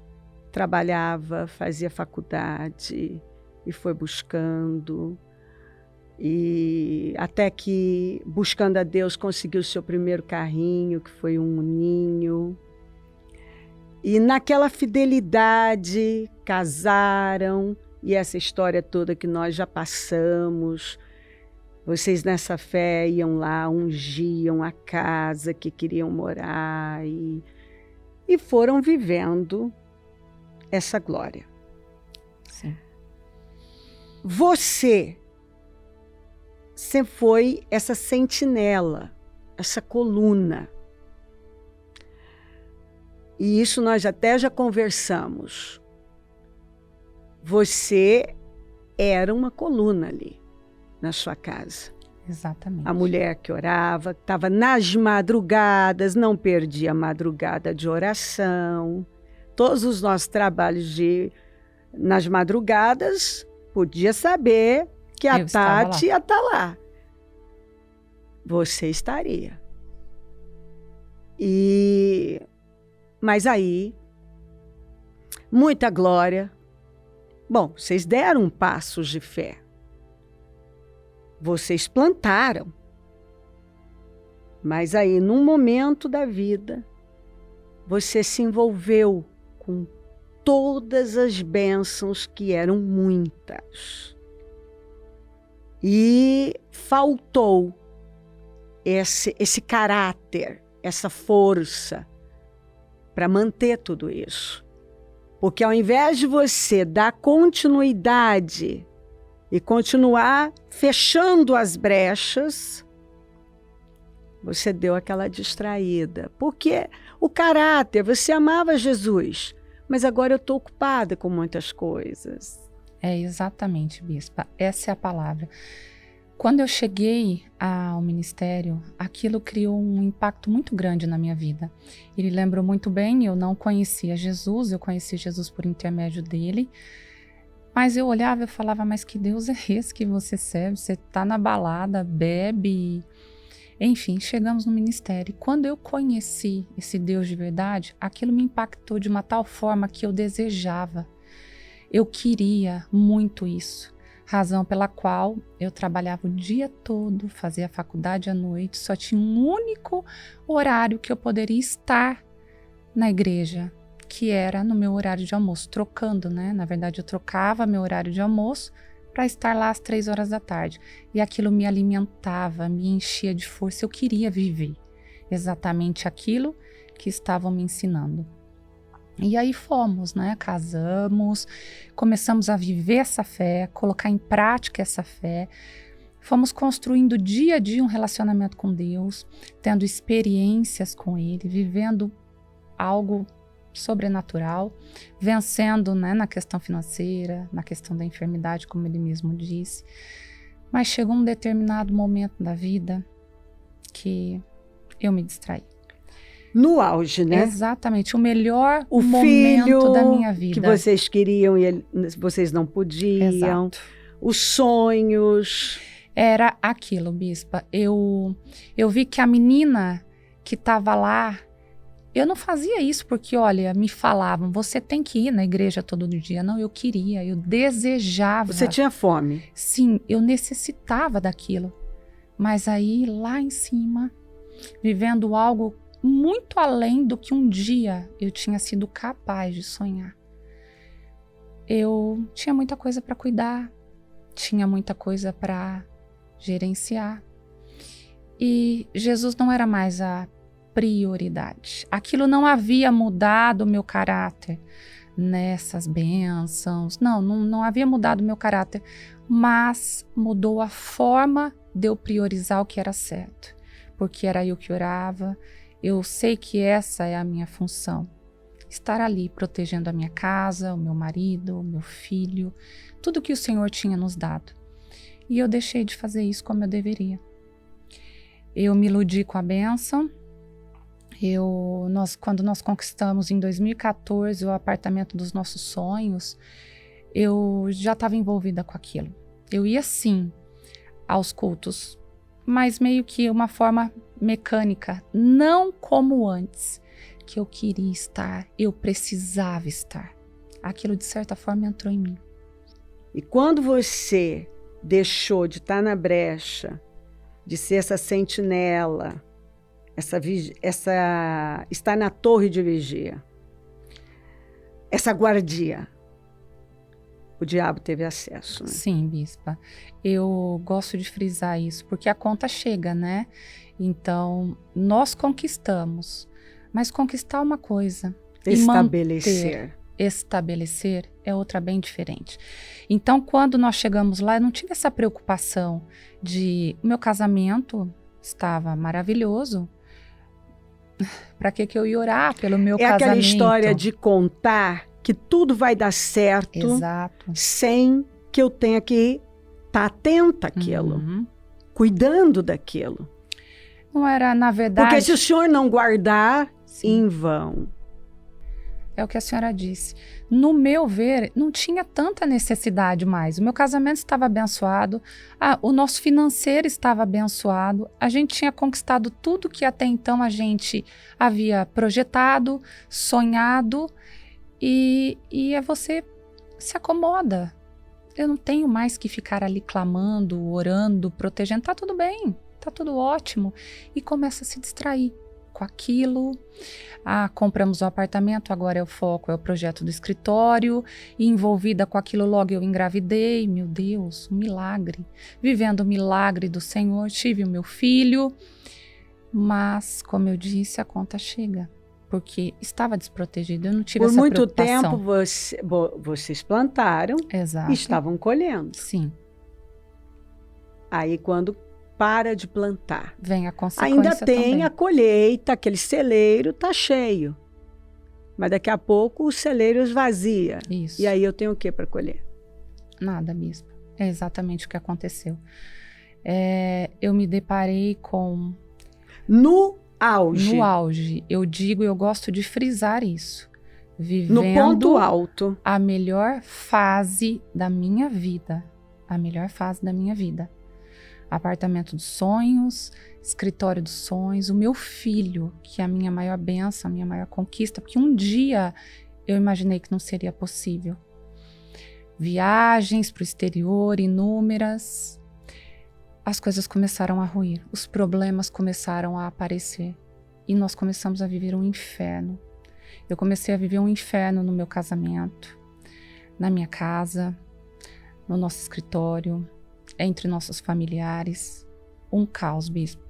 trabalhava, fazia faculdade e foi buscando. E até que, buscando a Deus, conseguiu o seu primeiro carrinho, que foi um Ninho. E naquela fidelidade, casaram, e essa história toda que nós já passamos. Vocês nessa fé iam lá, ungiam a casa que queriam morar e foram vivendo essa glória. Sim. Você sempre foi essa sentinela, essa coluna. E isso nós até já conversamos. Você era uma coluna ali na sua casa. Exatamente. A mulher que orava, estava nas madrugadas, não perdia a madrugada de oração. Todos os nossos trabalhos nas madrugadas, podia saber que a Tati ia estar lá. Você estaria. E Mas aí, muita glória. Bom, vocês deram passos de fé. Vocês plantaram. Mas aí, num momento da vida, você se envolveu com todas as bênçãos, que eram muitas. E faltou esse caráter, essa força para manter tudo isso. Porque ao invés de você dar continuidade e continuar fechando as brechas, você deu aquela distraída. Porque o caráter, você amava Jesus, mas agora eu estou ocupada com muitas coisas. É exatamente, bispa. Essa é a palavra. Quando eu cheguei ao ministério, aquilo criou um impacto muito grande na minha vida. Ele lembrou muito bem, eu não conhecia Jesus, eu conheci Jesus por intermédio dele. Mas eu olhava e falava, mas que Deus é esse que você serve? Você está na balada, bebe. Enfim, chegamos no ministério. E quando eu conheci esse Deus de verdade, aquilo me impactou de uma tal forma que eu desejava. Eu queria muito isso. Razão pela qual eu trabalhava o dia todo, fazia faculdade à noite, só tinha um único horário que eu poderia estar na igreja, que era no meu horário de almoço, trocando, né? Na verdade, eu trocava meu horário de almoço para estar lá às 3 horas da tarde. E aquilo me alimentava, me enchia de força. Eu queria viver exatamente aquilo que estavam me ensinando. E aí fomos, né? Casamos, começamos a viver essa fé, colocar em prática essa fé. Fomos construindo dia a dia um relacionamento com Deus, tendo experiências com Ele, vivendo algo sobrenatural, vencendo, né, na questão financeira, na questão da enfermidade, como Ele mesmo disse. Mas chegou um determinado momento da vida que eu me distraí. No auge, né? Exatamente, o melhor o momento filho da minha vida. Que vocês queriam e vocês não podiam. Exato. Os sonhos. Era aquilo, bispa. Eu vi que a menina que estava lá, eu não fazia isso porque, olha, me falavam, você tem que ir na igreja todo dia. Não, eu queria, eu desejava. Você tinha fome? Sim, eu necessitava daquilo. Mas aí, lá em cima, vivendo algo muito além do que um dia eu tinha sido capaz de sonhar. Eu tinha muita coisa para cuidar, tinha muita coisa para gerenciar. E Jesus não era mais a prioridade. Aquilo não havia mudado o meu caráter nessas bênçãos. Não havia mudado o meu caráter, mas mudou a forma de eu priorizar o que era certo. Porque era eu que orava. Eu sei que essa é a minha função, estar ali protegendo a minha casa, o meu marido, o meu filho, tudo que o Senhor tinha nos dado. E eu deixei de fazer isso como eu deveria. Eu me iludi com a bênção. Quando nós conquistamos em 2014 o apartamento dos nossos sonhos, eu já estava envolvida com aquilo. Eu ia sim aos cultos, mas meio que uma forma mecânica, não como antes, que eu queria estar, eu precisava estar. Aquilo de certa forma entrou em mim. E quando você deixou de estar na brecha, de ser essa sentinela, estar na torre de vigia, essa guardia, o diabo teve acesso, né? Sim, bispa. Eu gosto de frisar isso, porque a conta chega, né? Então, nós conquistamos. Mas conquistar é uma coisa. Estabelecer é outra bem diferente. Então, quando nós chegamos lá, eu não tive essa preocupação de... O meu casamento estava maravilhoso. Para que eu ia orar pelo meu casamento? É aquela história de contar que tudo vai dar certo. Exato. Sem que eu tenha que estar atenta àquilo, cuidando daquilo. Não era, na verdade... Porque se o senhor não guardar, sim, em vão. é o que a senhora disse. No meu ver, não tinha tanta necessidade mais. O meu casamento estava abençoado, o nosso financeiro estava abençoado, a gente tinha conquistado tudo que até então a gente havia projetado, sonhado, e você se acomoda. Eu não tenho mais que ficar ali clamando, orando, protegendo. Tá tudo bem, tá tudo ótimo. E começa a se distrair com aquilo. Compramos o apartamento, agora é o foco, é o projeto do escritório. E envolvida com aquilo, logo eu engravidei. Meu Deus, um milagre. Vivendo o milagre do Senhor, tive o meu filho. Mas, como eu disse, a conta chega. Porque estava desprotegido, eu não tive essa preocupação. Por muito tempo vocês plantaram. Exato. E estavam colhendo. Sim. Aí quando para de plantar, vem a consequência ainda tem também. a colheita, aquele celeiro está cheio. Mas daqui a pouco o celeiro esvazia. Isso. E aí eu tenho o que para colher? Nada, bispo. É exatamente o que aconteceu. Eu me deparei com... No auge. No auge. Eu digo, eu gosto de frisar isso. Vivendo no ponto alto. A melhor fase da minha vida. A melhor fase da minha vida. Apartamento dos sonhos, escritório dos sonhos, o meu filho, que é a minha maior bênção, a minha maior conquista, porque um dia eu imaginei que não seria possível. Viagens para o exterior, inúmeras. As coisas começaram a ruir, os problemas começaram a aparecer e nós começamos a viver um inferno. Eu comecei a viver um inferno no meu casamento, na minha casa, no nosso escritório, entre nossos familiares. Um caos, bispo,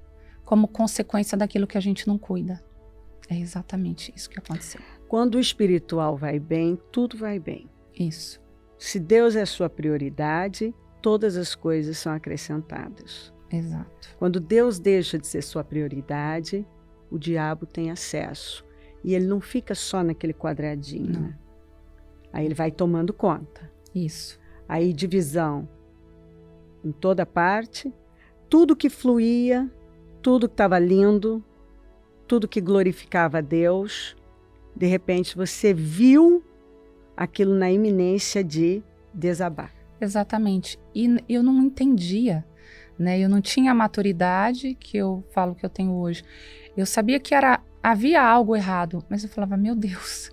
como consequência daquilo que a gente não cuida. É exatamente isso que aconteceu. Quando o espiritual vai bem, tudo vai bem. Isso. Se Deus é a sua prioridade, todas as coisas são acrescentadas. Exato. Quando Deus deixa de ser sua prioridade, o diabo tem acesso. E ele não fica só naquele quadradinho. Não. Né? Aí ele vai tomando conta. Isso. Aí divisão em toda parte, tudo que fluía, tudo que estava lindo, tudo que glorificava a Deus, de repente você viu aquilo na iminência de desabar. Exatamente. E eu não entendia, né? Eu não tinha a maturidade que eu falo que eu tenho hoje. Eu sabia que havia algo errado, mas eu falava, meu Deus,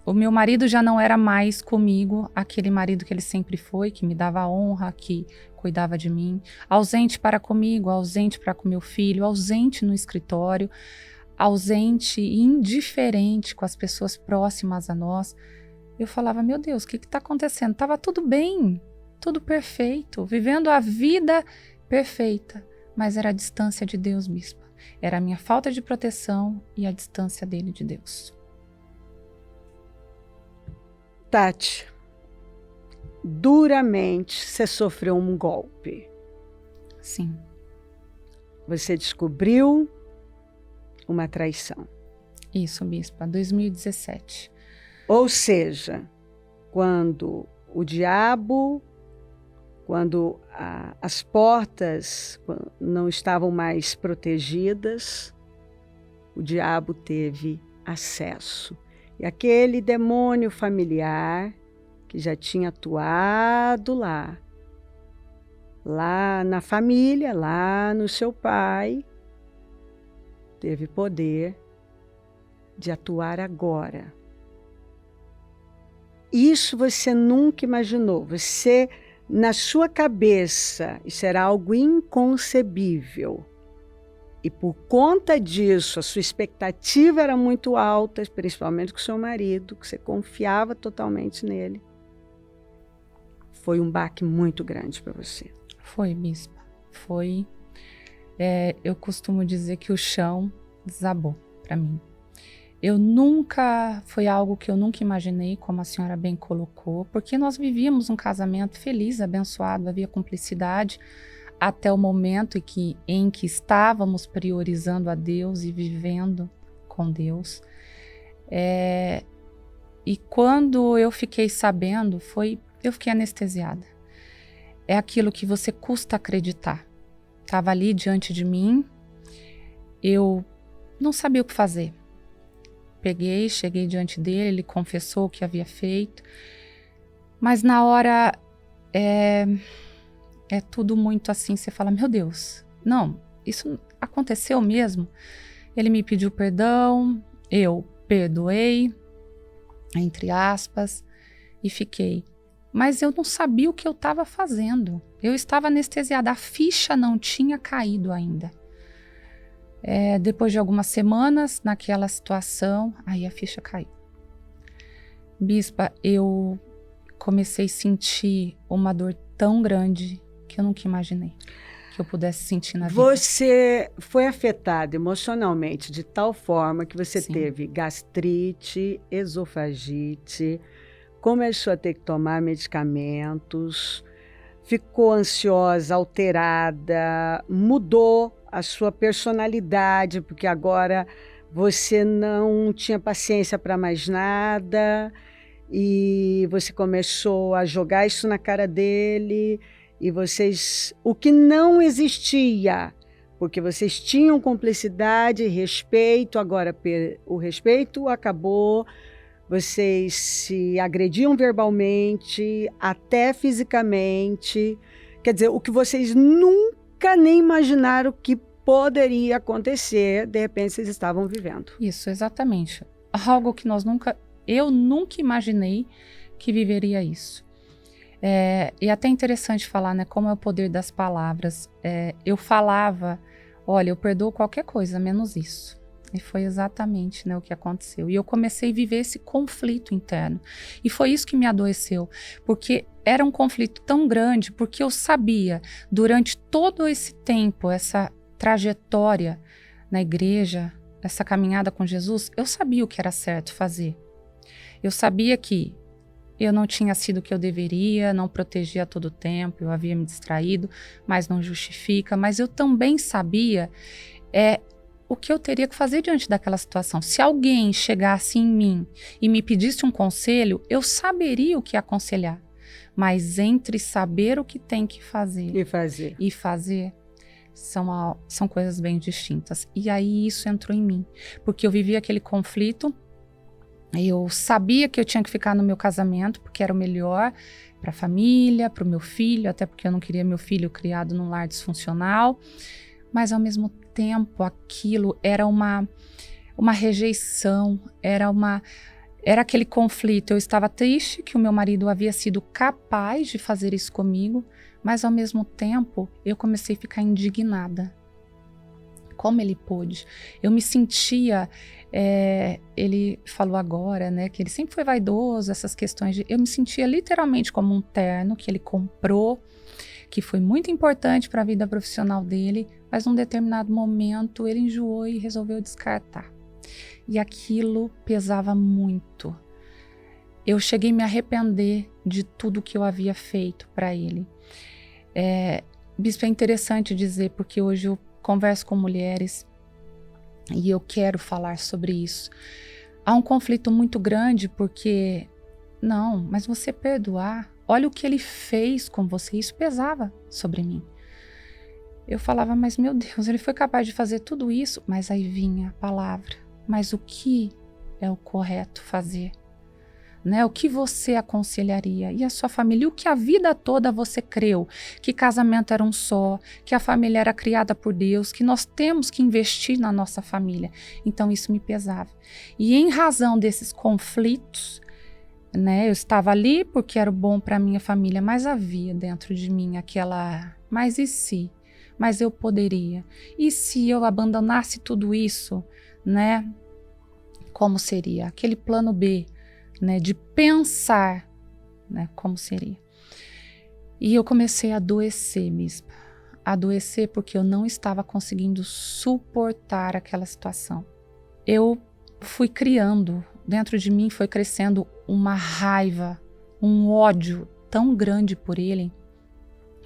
o meu marido já não era mais comigo, aquele marido que ele sempre foi, que me dava honra, que cuidava de mim, ausente para comigo, ausente para com meu filho, ausente no escritório, ausente e indiferente com as pessoas próximas a nós. Eu falava, meu Deus, o que está acontecendo? Estava tudo bem, tudo perfeito, vivendo a vida perfeita, mas era a distância de Deus, bispa. Era a minha falta de proteção e a distância dele de Deus. Tati, duramente você sofreu um golpe. Sim. Você descobriu uma traição. Isso, bispa, 2017. Ou seja, quando o diabo, quando as portas não estavam mais protegidas, o diabo teve acesso. E aquele demônio familiar que já tinha atuado lá na família, lá no seu pai, teve poder de atuar agora. Isso você nunca imaginou. Você, na sua cabeça, isso era algo inconcebível. E por conta disso, a sua expectativa era muito alta, principalmente com o seu marido, que você confiava totalmente nele. Foi um baque muito grande para você. Foi, bispa. Foi. Eu costumo dizer que o chão desabou para mim. Foi algo que eu nunca imaginei, como a senhora bem colocou, porque nós vivíamos um casamento feliz, abençoado, havia cumplicidade, até o momento em que estávamos priorizando a Deus e vivendo com Deus. E quando eu fiquei sabendo, eu fiquei anestesiada. É aquilo que você custa acreditar. Estava ali diante de mim, eu não sabia o que fazer. cheguei diante dele, ele confessou o que havia feito. Mas na hora é tudo muito assim, você fala, meu Deus, não, isso aconteceu mesmo? Ele me pediu perdão, eu perdoei, entre aspas, e fiquei. Mas eu não sabia o que eu estava fazendo. Eu estava anestesiada, a ficha não tinha caído ainda. Depois de algumas semanas naquela situação, aí a ficha caiu. Bispa, eu comecei a sentir uma dor tão grande que eu nunca imaginei que eu pudesse sentir na vida. Você foi afetado emocionalmente de tal forma que você Sim. teve gastrite, esofagite, começou a ter que tomar medicamentos, ficou ansiosa, alterada, mudou a sua personalidade, porque agora você não tinha paciência para mais nada e você começou a jogar isso na cara dele e vocês, o que não existia, porque vocês tinham cumplicidade, respeito, agora o respeito acabou, vocês se agrediam verbalmente, até fisicamente, quer dizer, o que vocês nunca nem imaginaram que poderia acontecer, de repente vocês estavam vivendo. Isso, exatamente. Algo que eu nunca imaginei que viveria isso. E até interessante falar, né, como é o poder das palavras. Eu falava, olha, eu perdoo qualquer coisa, menos isso. E foi exatamente, né, o que aconteceu. E eu comecei a viver esse conflito interno. E foi isso que me adoeceu, porque era um conflito tão grande, porque eu sabia, durante todo esse tempo, essa trajetória na igreja, essa caminhada com Jesus, eu sabia o que era certo fazer. Eu sabia que eu não tinha sido o que eu deveria, não protegia a todo tempo, eu havia me distraído, mas não justifica. Mas eu também sabia o que eu teria que fazer diante daquela situação. Se alguém chegasse em mim e me pedisse um conselho, eu saberia o que aconselhar. Mas entre saber o que tem que fazer e fazer são coisas bem distintas. E aí isso entrou em mim, porque eu vivia aquele conflito. Eu sabia que eu tinha que ficar no meu casamento, porque era o melhor para a família, para o meu filho, até porque eu não queria meu filho criado num lar disfuncional. Mas, ao mesmo tempo, aquilo era uma rejeição, era aquele conflito. Eu estava triste que o meu marido havia sido capaz de fazer isso comigo, mas, ao mesmo tempo, eu comecei a ficar indignada. Como ele pôde? Eu me sentia... ele falou agora, né, que ele sempre foi vaidoso, essas questões eu me sentia literalmente como um terno que ele comprou, que foi muito importante para a vida profissional dele, mas num determinado momento ele enjoou e resolveu descartar. E aquilo pesava muito. Eu cheguei a me arrepender de tudo que eu havia feito para ele. Bispo, é interessante dizer, porque hoje eu converso com mulheres e eu quero falar sobre isso. Há um conflito muito grande porque, não, mas você perdoar, olha o que ele fez com você, isso pesava sobre mim. Eu falava, mas meu Deus, ele foi capaz de fazer tudo isso, mas aí vinha a palavra, mas o que é o correto fazer? Né? O que você aconselharia? E a sua família? O que a vida toda você creu? Que casamento era um só, que a família era criada por Deus, que nós temos que investir na nossa família. Então isso me pesava. E em razão desses conflitos, né, eu estava ali porque era bom para minha família, mas havia dentro de mim aquela, mas e se? Mas eu poderia. E se eu abandonasse tudo isso, né? Como seria? Aquele plano B, né, de pensar, né, como seria. E eu comecei a adoecer mesmo. Adoecer porque eu não estava conseguindo suportar aquela situação. Eu fui criando, dentro de mim foi crescendo uma raiva, um ódio tão grande por ele,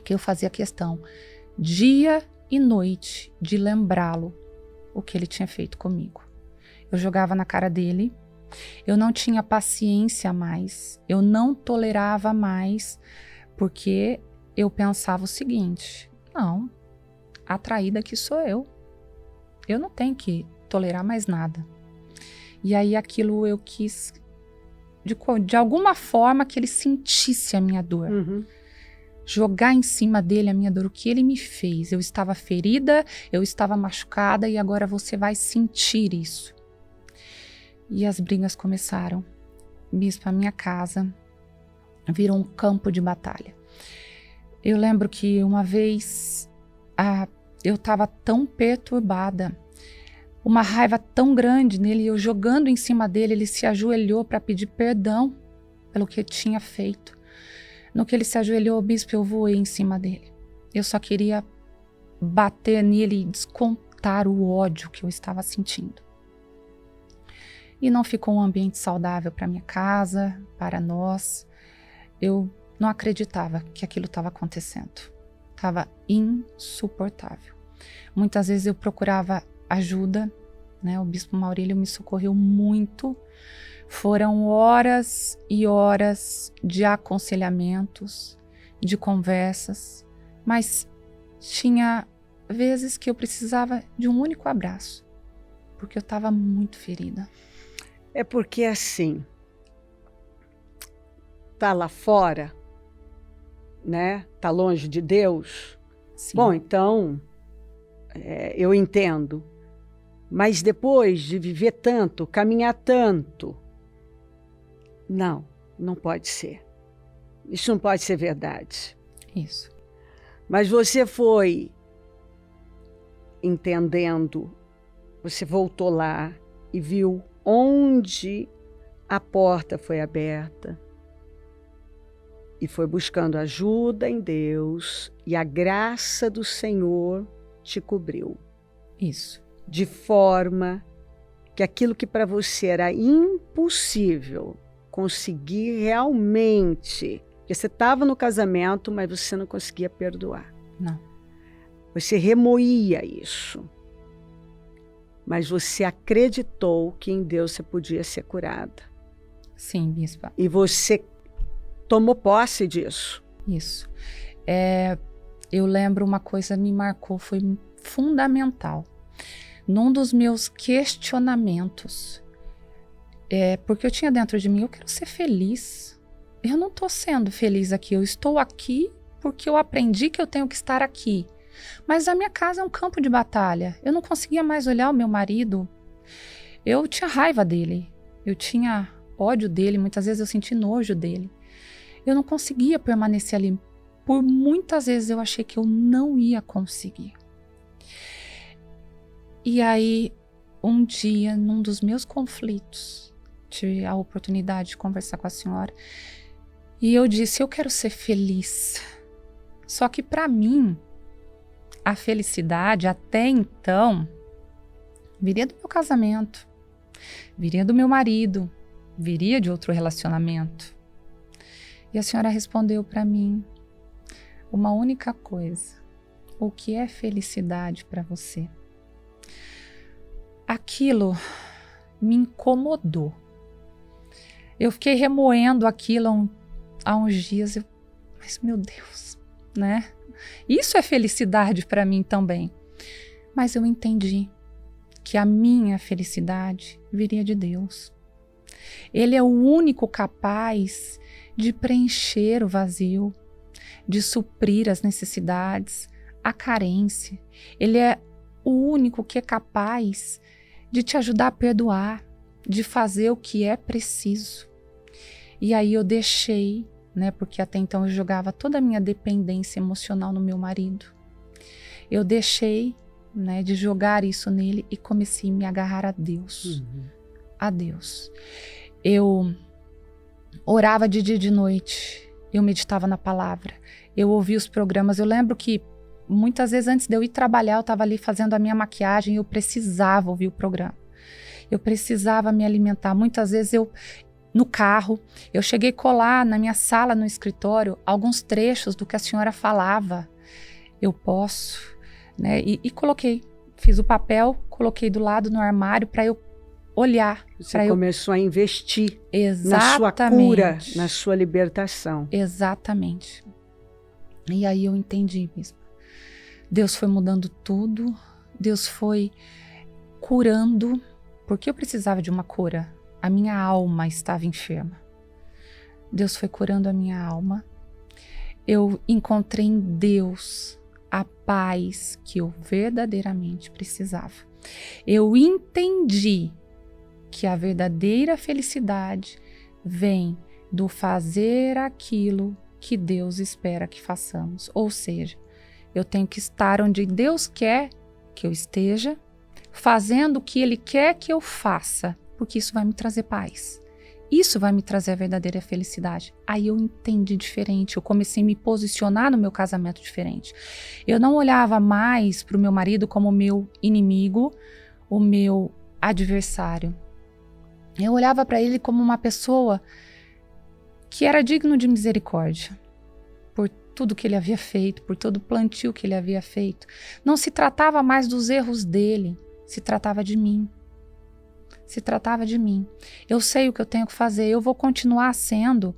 que eu fazia questão, dia e noite, de lembrá-lo o que ele tinha feito comigo. Eu jogava na cara dele. Eu não tinha paciência mais, eu não tolerava mais, porque eu pensava o seguinte, não, a traída aqui sou eu não tenho que tolerar mais nada. E aí aquilo eu quis, de alguma forma, que ele sentisse a minha dor. Jogar em cima dele a minha dor, o que ele me fez. Eu estava ferida, eu estava machucada e agora você vai sentir isso. E as brigas começaram. Bispo, a minha casa virou um campo de batalha. Eu lembro que uma vez eu estava tão perturbada, uma raiva tão grande nele, eu jogando em cima dele, ele se ajoelhou para pedir perdão pelo que eu tinha feito. No que ele se ajoelhou, bispo, eu voei em cima dele. Eu só queria bater nele e descontar o ódio que eu estava sentindo. E não ficou um ambiente saudável para minha casa, para nós. Eu não acreditava que aquilo estava acontecendo. Estava insuportável. Muitas vezes eu procurava ajuda, né? O bispo Maurílio me socorreu muito. Foram horas e horas de aconselhamentos, de conversas, mas tinha vezes que eu precisava de um único abraço, porque eu estava muito ferida. É porque assim, tá lá fora, né? Tá longe de Deus. Sim. Bom, então, eu entendo. Mas depois de viver tanto, caminhar tanto, não pode ser. Isso não pode ser verdade. Isso. Mas você foi entendendo, você voltou lá e viu onde a porta foi aberta e foi buscando ajuda em Deus e a graça do Senhor te cobriu. Isso. De forma que aquilo que para você era impossível conseguir realmente, porque você estava no casamento, mas você não conseguia perdoar. Não. Você remoía isso. Mas você acreditou que em Deus você podia ser curada. Sim, bispa. E você tomou posse disso. Isso. Eu lembro uma coisa que me marcou, foi fundamental. Num dos meus questionamentos, porque eu tinha dentro de mim, eu quero ser feliz. Eu não estou sendo feliz aqui, eu estou aqui porque eu aprendi que eu tenho que estar aqui. Mas a minha casa é um campo de batalha. Eu não conseguia mais olhar o meu marido. Eu tinha raiva dele. Eu tinha ódio dele. Muitas vezes eu senti nojo dele. Eu não conseguia permanecer ali. Por muitas vezes eu achei que eu não ia conseguir. E aí, um dia, num dos meus conflitos, tive a oportunidade de conversar com a senhora. E eu disse, eu quero ser feliz. Só que para mim, a felicidade até então viria do meu casamento, viria do meu marido, viria de outro relacionamento. E a senhora respondeu para mim uma única coisa: o que é felicidade para você? Aquilo me incomodou. Eu fiquei remoendo aquilo há uns dias. Mas meu Deus, né? Isso é felicidade para mim também. Mas eu entendi que a minha felicidade viria de Deus. Ele é o único capaz de preencher o vazio, de suprir as necessidades, a carência. Ele é o único que é capaz de te ajudar a perdoar, de fazer o que é preciso. E aí eu deixei, né, porque até então eu jogava toda a minha dependência emocional no meu marido. Eu deixei, né, de jogar isso nele e comecei a me agarrar a Deus. A Deus. Eu orava de dia e de noite, eu meditava na palavra, eu ouvia os programas. Eu lembro que muitas vezes antes de eu ir trabalhar, eu estava ali fazendo a minha maquiagem e eu precisava ouvir o programa. Eu precisava me alimentar. Muitas vezes no carro, eu cheguei a colar na minha sala, no escritório, alguns trechos do que a senhora falava. Eu posso, né? E coloquei, fiz o papel, coloquei do lado no armário para eu olhar. Você começou a investir Exatamente. na sua cura, na sua libertação. Exatamente. E aí eu entendi mesmo. Deus foi mudando tudo, Deus foi curando, porque eu precisava de uma cura. A minha alma estava enferma. Deus foi curando a minha alma. Eu encontrei em Deus a paz que eu verdadeiramente precisava. Eu entendi que a verdadeira felicidade vem do fazer aquilo que Deus espera que façamos. Ou seja, eu tenho que estar onde Deus quer que eu esteja, fazendo o que Ele quer que eu faça, porque isso vai me trazer paz. Isso vai me trazer a verdadeira felicidade. Aí eu entendi diferente, eu comecei a me posicionar no meu casamento diferente. Eu não olhava mais para o meu marido como meu inimigo, o meu adversário. Eu olhava para ele como uma pessoa que era digno de misericórdia, por tudo que ele havia feito, por todo o plantio que ele havia feito. Não se tratava mais dos erros dele, se tratava de mim. Se tratava de mim. Eu sei o que eu tenho que fazer, eu vou continuar sendo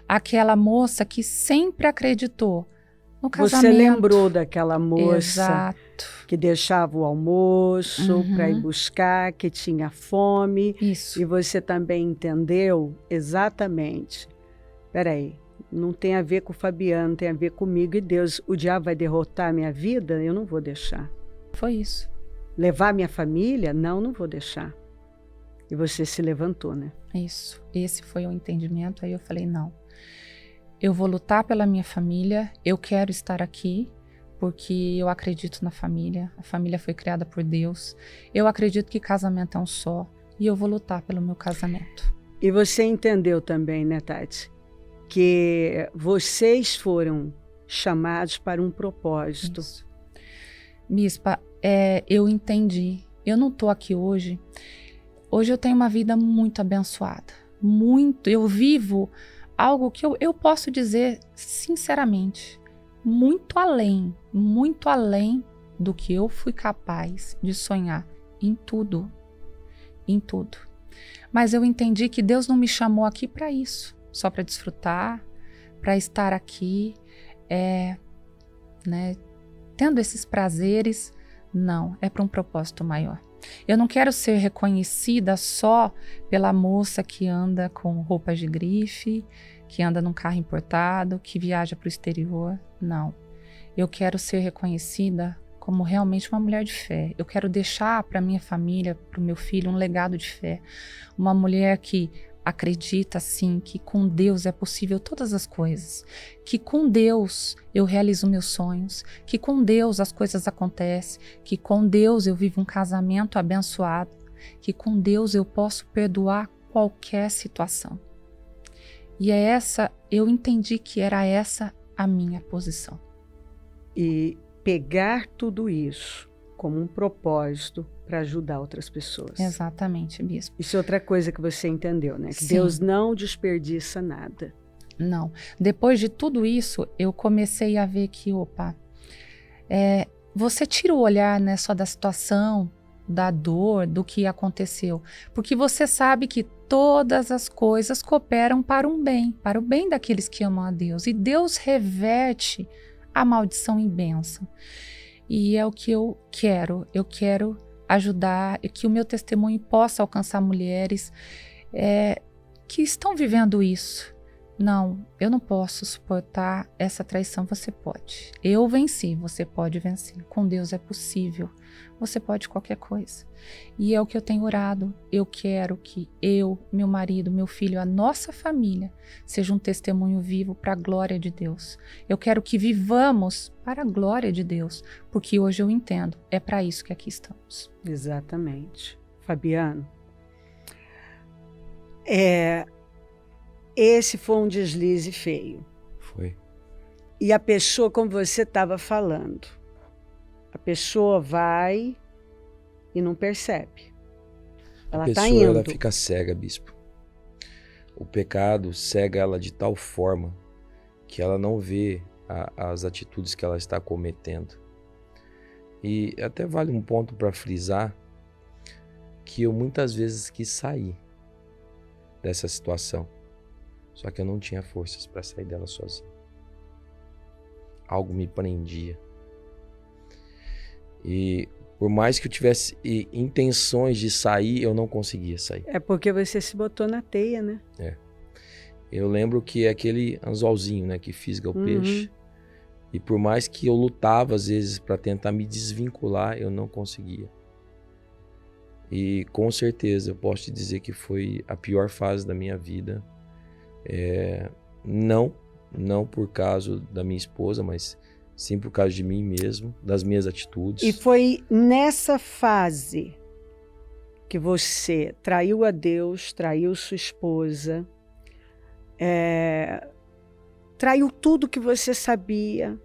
aquela moça que sempre acreditou no casamento. Você lembrou daquela moça Exato. que deixava o almoço para ir buscar, que tinha fome. Isso. E você também entendeu exatamente. Peraí, não tem a ver com o Fabiano, tem a ver comigo e Deus. O diabo vai derrotar a minha vida? Eu não vou deixar. Foi isso. Levar minha família? Não vou deixar. E você se levantou, né? Isso. Esse foi o entendimento. Aí eu falei, não. Eu vou lutar pela minha família. Eu quero estar aqui porque eu acredito na família. A família foi criada por Deus. Eu acredito que casamento é um só. E eu vou lutar pelo meu casamento. E você entendeu também, né, Tati? Que vocês foram chamados para um propósito. Isso. Bispa, eu entendi. Eu não estou aqui hoje. Hoje eu tenho uma vida muito abençoada. Muito. Eu vivo algo que eu posso dizer sinceramente, muito além do que eu fui capaz de sonhar em tudo. Em tudo. Mas eu entendi que Deus não me chamou aqui para isso. Só para desfrutar, para estar aqui, tendo esses prazeres. Não, é para um propósito maior. Eu não quero ser reconhecida só pela moça que anda com roupas de grife, que anda num carro importado, que viaja para o exterior. Não. Eu quero ser reconhecida como realmente uma mulher de fé. Eu quero deixar para minha família, para o meu filho, um legado de fé. Uma mulher que acredita, sim, que com Deus é possível todas as coisas, que com Deus eu realizo meus sonhos, que com Deus as coisas acontecem, que com Deus eu vivo um casamento abençoado, que com Deus eu posso perdoar qualquer situação. E eu entendi que era essa a minha posição. E pegar tudo isso como um propósito para ajudar outras pessoas. Exatamente, Bispo. Isso é outra coisa que você entendeu, né? Que Sim. Deus não desperdiça nada. Não. Depois de tudo isso, eu comecei a ver que, você tira o olhar, né, só da situação, da dor, do que aconteceu. Porque você sabe que todas as coisas cooperam para o bem daqueles que amam a Deus. E Deus reverte a maldição em bênção. E é o que eu quero. Eu quero ajudar, que o meu testemunho possa alcançar mulheres que estão vivendo isso. Não, eu não posso suportar essa traição. Você pode. Eu venci, você pode vencer. Com Deus é possível. Você pode qualquer coisa. E é o que eu tenho orado. Eu quero que eu, meu marido, meu filho, a nossa família seja um testemunho vivo para a glória de Deus. Eu quero que vivamos para a glória de Deus, porque hoje eu entendo, é para isso que aqui estamos. Exatamente. Fabiano, esse foi um deslize feio. Foi. E a pessoa, como você estava falando, a pessoa vai e não percebe. Ela está indo. Ela fica cega, Bispo. O pecado cega ela de tal forma que ela não vê as atitudes que ela está cometendo. E até vale um ponto para frisar que eu muitas vezes quis sair dessa situação, só que eu não tinha forças para sair dela sozinho. Algo me prendia. E Por mais que eu tivesse intenções de sair, eu não conseguia sair. É porque você se botou na teia, né? Eu lembro que é aquele anzolzinho, né, que fisga o Uhum. peixe. E por mais que eu lutava às vezes para tentar me desvincular, eu não conseguia. E com certeza eu posso te dizer que foi a pior fase da minha vida. Não por causa da minha esposa, mas sim por causa de mim mesmo, das minhas atitudes. E foi nessa fase que você traiu a Deus, traiu sua esposa, traiu tudo que você sabia,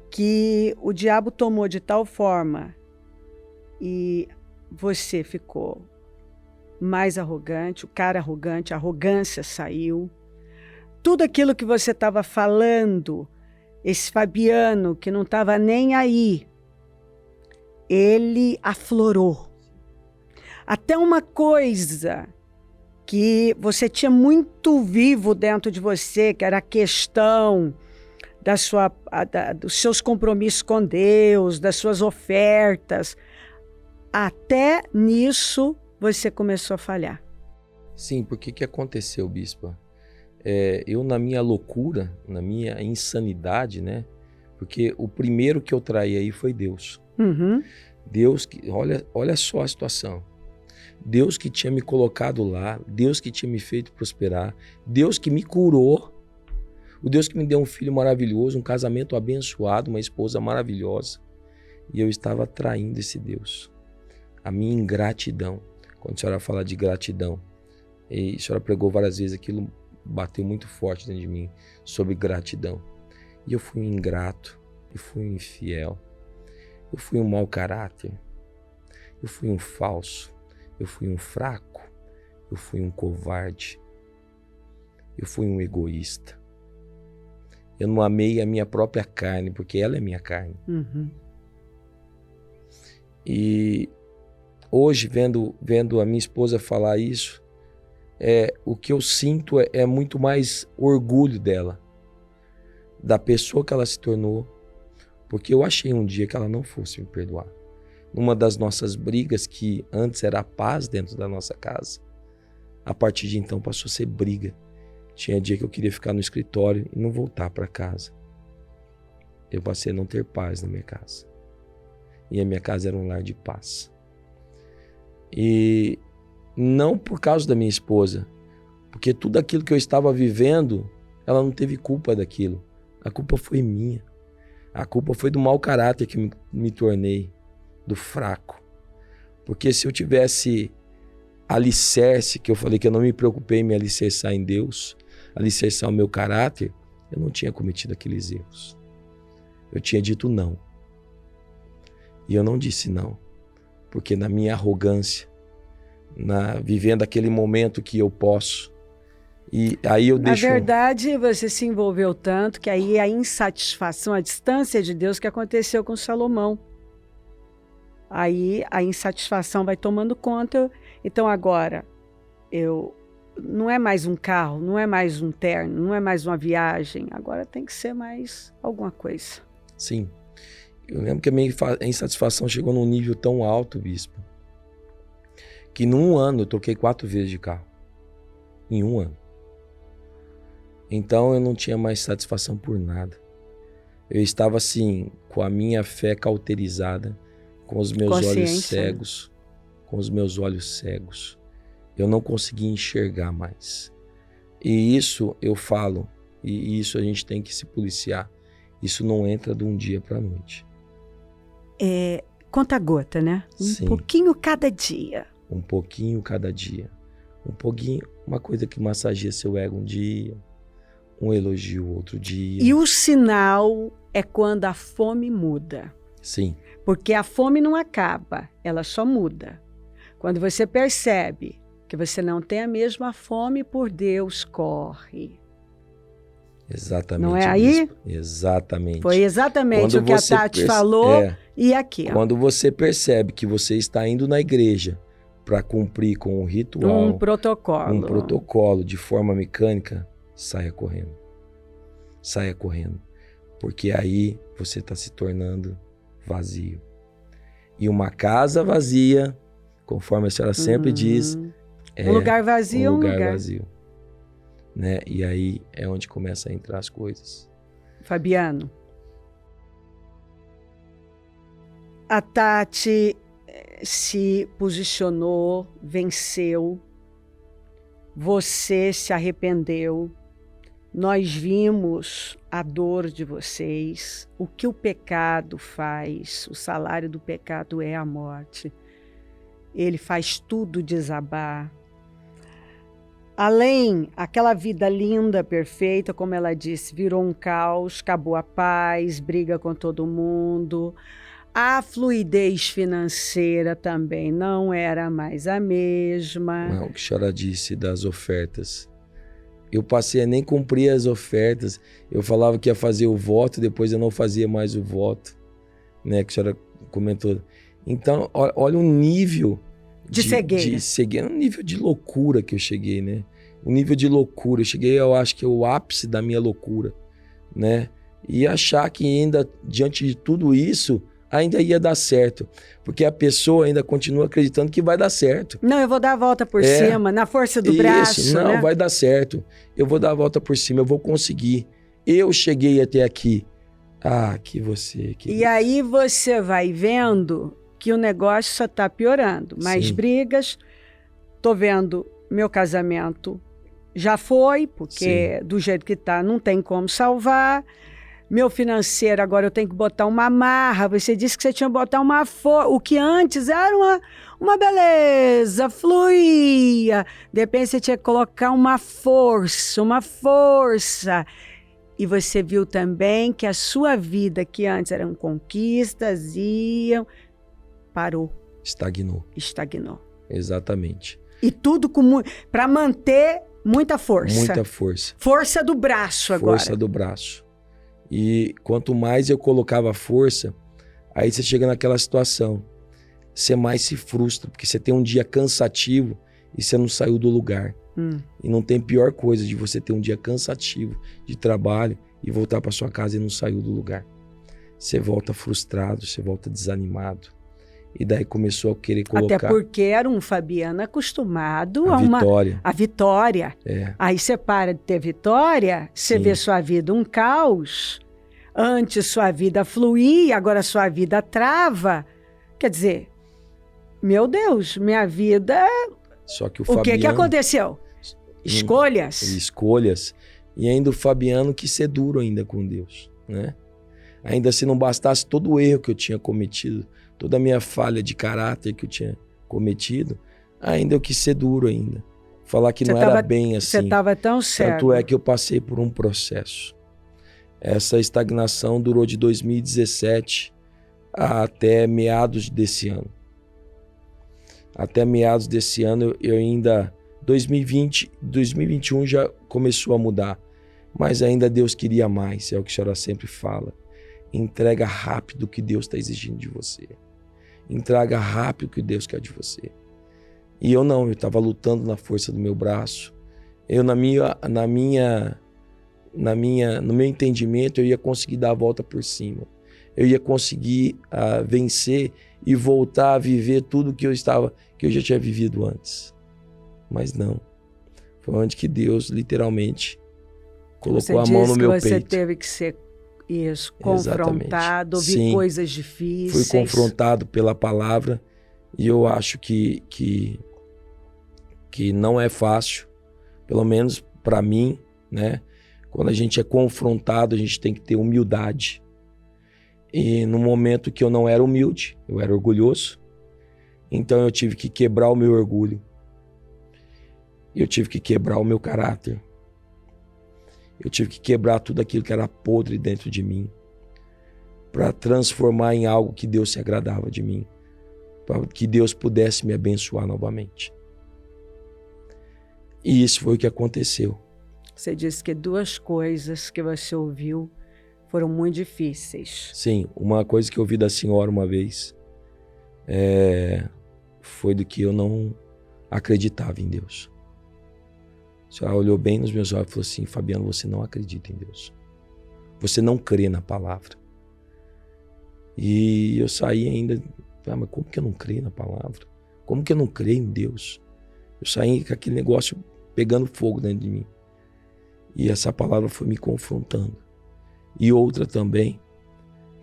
que o diabo tomou de tal forma e você ficou mais arrogante, o cara arrogante, a arrogância saiu. Tudo aquilo que você estava falando, esse Fabiano que não estava nem aí, ele aflorou. Até uma coisa que você tinha muito vivo dentro de você, que era a questão dos seus compromissos com Deus, das suas ofertas. Até nisso você começou a falhar. Sim, porque que aconteceu, bispa? Eu na minha loucura, na minha insanidade, né? Porque o primeiro que eu traí aí foi Deus. Uhum. Deus que, olha só a situação. Deus que tinha me colocado lá, Deus que tinha me feito prosperar, Deus que me curou, o Deus que me deu um filho maravilhoso, um casamento abençoado, uma esposa maravilhosa. E eu estava traindo esse Deus. A minha ingratidão. Quando a senhora fala de gratidão, e a senhora pregou várias vezes, aquilo bateu muito forte dentro de mim, sobre gratidão. E eu fui um ingrato, eu fui um infiel, eu fui um mau caráter, eu fui um falso, eu fui um fraco, eu fui um covarde, eu fui um egoísta. Eu não amei a minha própria carne, porque ela é minha carne. Uhum. E hoje, vendo a minha esposa falar isso, o que eu sinto é muito mais orgulho dela, da pessoa que ela se tornou, porque eu achei um dia que ela não fosse me perdoar. Numa das nossas brigas, que antes era a paz dentro da nossa casa, a partir de então passou a ser briga. Tinha dia que eu queria ficar no escritório e não voltar para casa. Eu passei a não ter paz na minha casa. E a minha casa era um lar de paz. E não por causa da minha esposa, porque tudo aquilo que eu estava vivendo, ela não teve culpa daquilo. A culpa foi minha. A culpa foi do mau caráter que me tornei, do fraco. Porque se eu tivesse alicerce, que eu falei que eu não me preocupei em me alicerçar em Deus, alicerçar o meu caráter, eu não tinha cometido aqueles erros. Eu tinha dito não. E eu não disse não, porque na minha arrogância, vivendo aquele momento que eu posso, e aí eu deixo... Na verdade, você se envolveu tanto que aí a insatisfação, a distância de Deus que aconteceu com Salomão. Aí a insatisfação vai tomando conta. Então agora, não é mais um carro, não é mais um terno, não é mais uma viagem. Agora tem que ser mais alguma coisa. Sim. Eu lembro que a minha insatisfação chegou num nível tão alto, bispo, que num ano eu troquei 4 vezes de carro. Em um ano. Então eu não tinha mais satisfação por nada. Eu estava assim, com a minha fé cauterizada, com os meus olhos cegos, com os meus olhos cegos. Eu não conseguia enxergar mais. E isso eu falo, e isso a gente tem que se policiar. Isso não entra de um dia para a noite. Conta gota, né? Sim. Um pouquinho cada dia. Um pouquinho cada dia. Um pouquinho, uma coisa que massageia seu ego um dia, um elogio outro dia. E o sinal é quando a fome muda. Sim. Porque a fome não acaba, ela só muda. Quando você percebe que você não tem a mesma fome por Deus, corre. Exatamente. Não é aí? Bispo. Exatamente. Foi exatamente Quando o que a Tati falou e aqui. Ó. Quando você percebe que você está indo na igreja para cumprir com um ritual, um protocolo de forma mecânica, saia correndo. Saia correndo. Porque aí você está se tornando vazio. E uma casa vazia, conforme a senhora sempre diz, um lugar vazio é um lugar vazio. Né? E aí é onde começa a entrar as coisas. Fabiano, a Tati se posicionou, venceu, você se arrependeu, nós vimos a dor de vocês, o que o pecado faz, o salário do pecado é a morte. Ele faz tudo desabar. Além, aquela vida linda, perfeita, como ela disse, virou um caos, acabou a paz, briga com todo mundo. A fluidez financeira também não era mais a mesma. Não, o que a senhora disse das ofertas. Eu passei a nem cumprir as ofertas. Eu falava que ia fazer o voto, depois eu não fazia mais o voto. Né, que a senhora comentou. Então, olha o nível de cegueira. Um nível de loucura que eu cheguei, né? Um nível de loucura. Eu cheguei, eu acho que é o ápice da minha loucura, né? E achar que ainda, diante de tudo isso, ainda ia dar certo. Porque a pessoa ainda continua acreditando que vai dar certo. Não, eu vou dar a volta por cima, na força do braço, não, né? Vai dar certo. Eu vou dar a volta por cima, eu vou conseguir. Eu cheguei até aqui. Ah, E aí você vai vendo que o negócio só está piorando. Mais Sim. brigas. Tô vendo meu casamento já foi, porque Sim. do jeito que tá, não tem como salvar. Meu financeiro, agora eu tenho que botar uma amarra. Você disse que você tinha que botar uma força. O que antes era uma beleza, fluía. De repente você tinha que colocar uma força. E você viu também que a sua vida, que antes eram conquistas, parou. Estagnou. Exatamente. E tudo para manter muita força. Muita força. Força do braço agora. Força do braço. E quanto mais eu colocava força, aí você chega naquela situação. Você mais se frustra, porque você tem um dia cansativo e você não saiu do lugar. E não tem pior coisa de você ter um dia cansativo de trabalho e voltar para sua casa e não saiu do lugar. Você volta frustrado, você volta desanimado. E daí começou a querer colocar... Até porque era um Fabiano acostumado a vitória. É. Aí você para de ter vitória, você Sim. vê sua vida um caos. Antes sua vida fluía, agora sua vida trava. Quer dizer, meu Deus, minha vida... Só que o Fabiano... que aconteceu? Escolhas. E ainda o Fabiano quis ser duro ainda com Deus, né? Ainda se não bastasse todo o erro que eu tinha cometido, toda a minha falha de caráter que eu tinha cometido, ainda eu quis ser duro ainda. Falar que não era bem assim. Você estava tão certo. Tanto é que eu passei por um processo. Essa estagnação durou de 2017 até meados desse ano. Até meados desse ano eu ainda... 2021 já começou a mudar. Mas ainda Deus queria mais, é o que a senhora sempre fala. Entrega rápido o que Deus está exigindo de você. Entrega rápido o que Deus quer de você. E eu não, eu estava lutando na força do meu braço. Eu no meu entendimento, eu ia conseguir dar a volta por cima. Eu ia conseguir vencer e voltar a viver tudo que eu já tinha vivido antes. Mas não. Foi onde que Deus literalmente colocou a mão no meu peito. Você teve que ser confrontado, ouvir coisas difíceis. Fui confrontado pela palavra e eu acho que não é fácil, pelo menos para mim, né? Quando a gente é confrontado, a gente tem que ter humildade. E no momento que eu não era humilde, eu era orgulhoso, então eu tive que quebrar o meu orgulho. Eu tive que quebrar o meu caráter. Eu tive que quebrar tudo aquilo que era podre dentro de mim, para transformar em algo que Deus se agradava de mim, para que Deus pudesse me abençoar novamente. E isso foi o que aconteceu. Você disse que duas coisas que você ouviu foram muito difíceis. Sim, uma coisa que eu ouvi da senhora uma vez foi do que eu não acreditava em Deus. A senhora olhou bem nos meus olhos e falou assim: Fabiano, você não acredita em Deus. Você não crê na palavra. E eu saí ainda Ah, mas como que eu não creio na palavra? Como que eu não creio em Deus? Eu saí com aquele negócio pegando fogo dentro de mim. E essa palavra foi me confrontando. E outra também,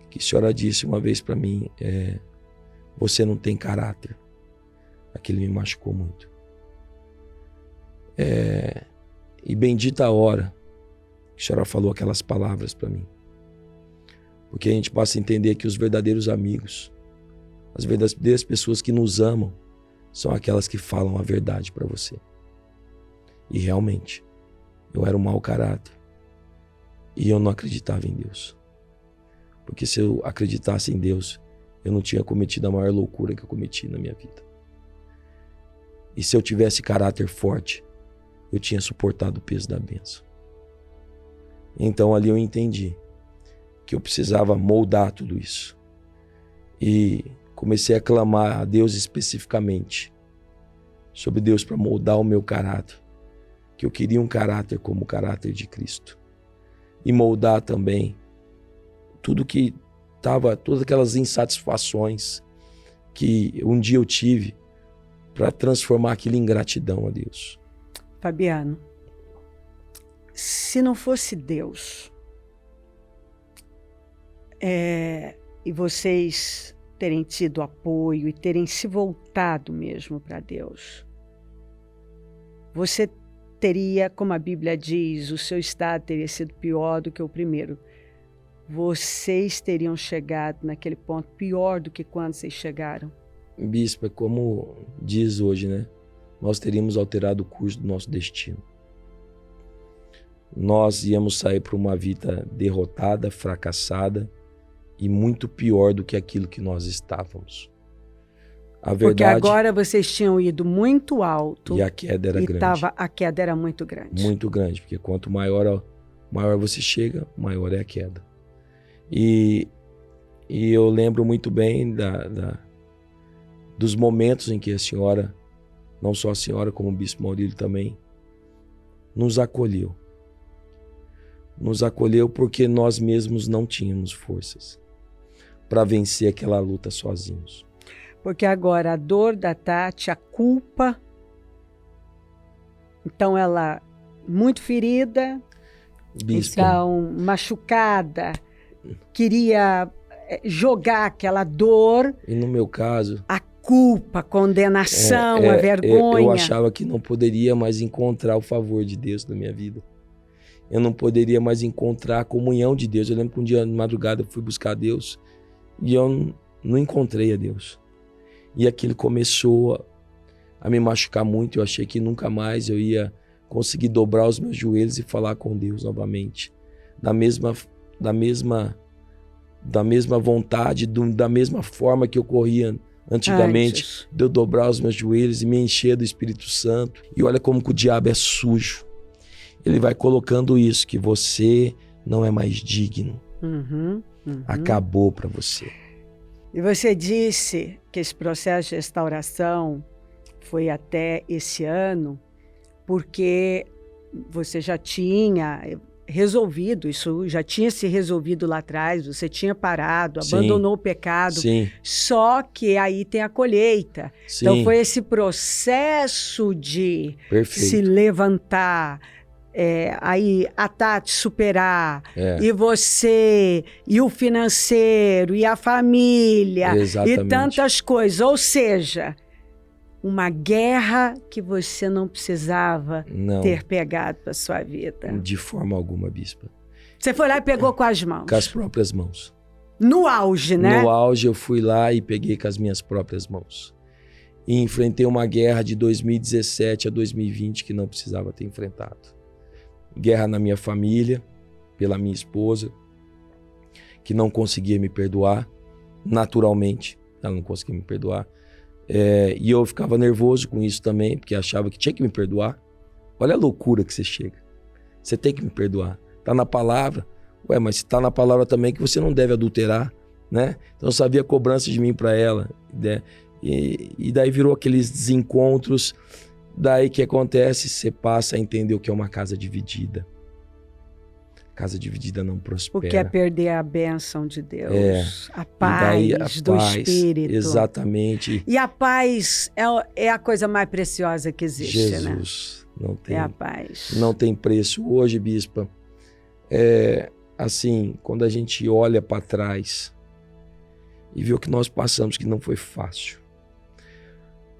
que a senhora disse uma vez para mim, você não tem caráter. Aquilo me machucou muito. E bendita a hora que a senhora falou aquelas palavras para mim. Porque a gente passa a entender que os verdadeiros amigos, as verdadeiras pessoas que nos amam, são aquelas que falam a verdade para você. E realmente, eu era um mau caráter. E eu não acreditava em Deus. Porque se eu acreditasse em Deus, eu não tinha cometido a maior loucura que eu cometi na minha vida. E se eu tivesse caráter forte, eu tinha suportado o peso da bênção. Então ali eu entendi que eu precisava moldar tudo isso. E comecei a clamar a Deus especificamente sobre Deus para moldar o meu caráter. Que eu queria um caráter como o caráter de Cristo. E moldar também tudo que estava, todas aquelas insatisfações que um dia eu tive, para transformar aquilo em gratidão a Deus. Fabiano, se não fosse Deus, e vocês terem tido apoio e terem se voltado mesmo para Deus, você teria, como a Bíblia diz, o seu estado teria sido pior do que o primeiro. Vocês teriam chegado naquele ponto pior do que quando vocês chegaram? Bispo, é como diz hoje, né? Nós teríamos alterado o curso do nosso destino. Nós íamos sair para uma vida derrotada, fracassada e muito pior do que aquilo que nós estávamos. A verdade, porque agora vocês tinham ido muito alto e a queda era grande. A queda era muito grande. Muito grande, porque quanto maior você chega, maior é a queda. E eu lembro muito bem dos momentos em que a senhora, não só a senhora, como o Bispo Maurílio também, nos acolheu. Nos acolheu porque nós mesmos não tínhamos forças para vencer aquela luta sozinhos. Porque agora a dor da Tati, a culpa, então ela muito ferida, Bispo, então machucada, queria jogar aquela dor. E no meu caso, a culpa, a condenação, a vergonha. Eu achava que não poderia mais encontrar o favor de Deus na minha vida. Eu não poderia mais encontrar a comunhão de Deus. Eu lembro que um dia de madrugada eu fui buscar Deus e eu não encontrei a Deus. E aquilo começou a me machucar muito. Eu achei que nunca mais eu ia conseguir dobrar os meus joelhos e falar com Deus novamente. Da mesma vontade, da mesma forma que eu corria antigamente, de eu dobrar os meus joelhos e me encher do Espírito Santo. E olha como que o diabo é sujo. Ele vai colocando isso, que você não é mais digno. Acabou para você. E você disse que esse processo de restauração foi até esse ano, porque você já tinha resolvido, isso já tinha se resolvido lá atrás, você tinha parado, abandonou o pecado, só que aí tem a colheita. Então foi esse processo de se levantar, aí a Tati superar, e você, e o financeiro, e a família, e tantas coisas. Ou seja, uma guerra que você não precisava ter pegado para sua vida. De forma alguma, Bispa. Você foi lá e pegou com as mãos? Com as próprias mãos. No auge, né? No auge eu fui lá e peguei com as minhas próprias mãos. E enfrentei uma guerra de 2017 a 2020 que não precisava ter enfrentado. Guerra na minha família, pela minha esposa, que não conseguia me perdoar, naturalmente, ela não conseguia me perdoar. E eu ficava nervoso com isso também, porque achava que tinha que me perdoar. Olha a loucura que você chega. Você tem que me perdoar. Tá na palavra. Mas se tá na palavra também que você não deve adulterar, né? Então eu sabia a cobrança de mim para ela, né? E daí virou aqueles desencontros. Daí que acontece? Você passa a entender o que é uma casa dividida. casa dividida não prospera. Porque é perder a bênção de Deus, a E paz daí do Espírito. Exatamente. E a paz é a coisa mais preciosa que existe, né? Jesus, não tem, É a paz. não tem preço. Hoje, bispa, assim, quando a gente olha para trás e vê o que nós passamos, que não foi fácil.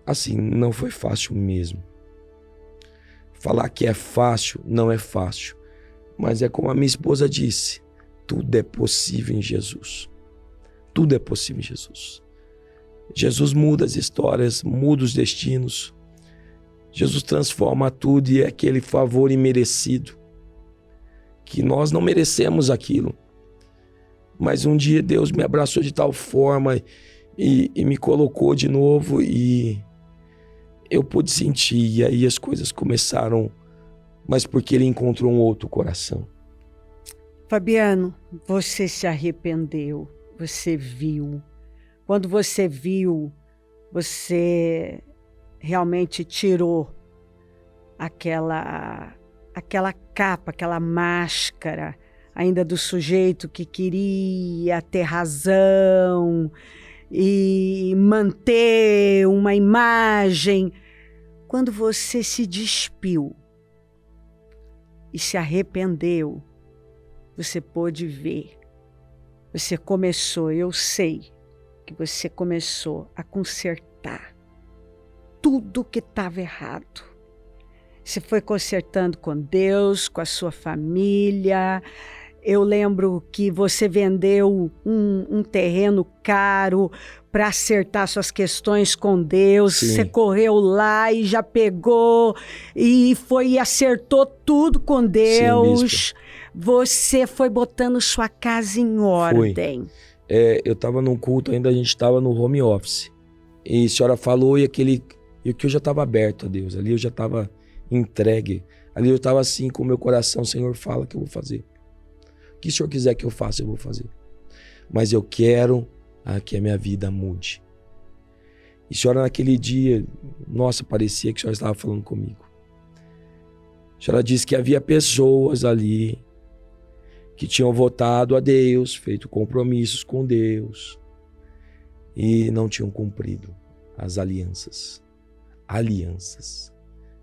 Assim, não foi fácil mesmo. Falar que é fácil, não é fácil. Mas é como a minha esposa disse, tudo é possível em Jesus. Tudo é possível em Jesus. Jesus muda as histórias, muda os destinos. Jesus transforma tudo e é aquele favor imerecido. Que nós não merecemos aquilo. Mas um dia Deus me abraçou de tal forma e me colocou de novo e eu pude sentir. E aí as coisas começaram, mas porque Ele encontrou um outro coração. Fabiano, você se arrependeu, você viu. Quando você viu, você realmente tirou aquela capa, aquela máscara ainda do sujeito que queria ter razão e manter uma imagem. Quando você se despiu e se arrependeu, você pôde ver. Você começou, eu sei que você começou a consertar tudo que estava errado. Você foi consertando com Deus, com a sua família. Eu lembro que você vendeu um terreno caro para acertar suas questões com Deus. Sim. Você correu lá e já pegou e foi e acertou tudo com Deus. Sim, você foi botando sua casa em ordem. Eu estava num culto, ainda a gente estava no home office. E a senhora falou e que eu já estava aberto a Deus. Ali eu já estava entregue. Ali eu estava assim com o meu coração, Senhor, fala que eu vou fazer. O que o Senhor quiser que eu faça, eu vou fazer. Mas eu quero que a minha vida mude. E a senhora naquele dia, nossa, parecia que a senhora estava falando comigo. A senhora disse que havia pessoas ali que tinham votado a Deus, feito compromissos com Deus e não tinham cumprido as alianças. Alianças.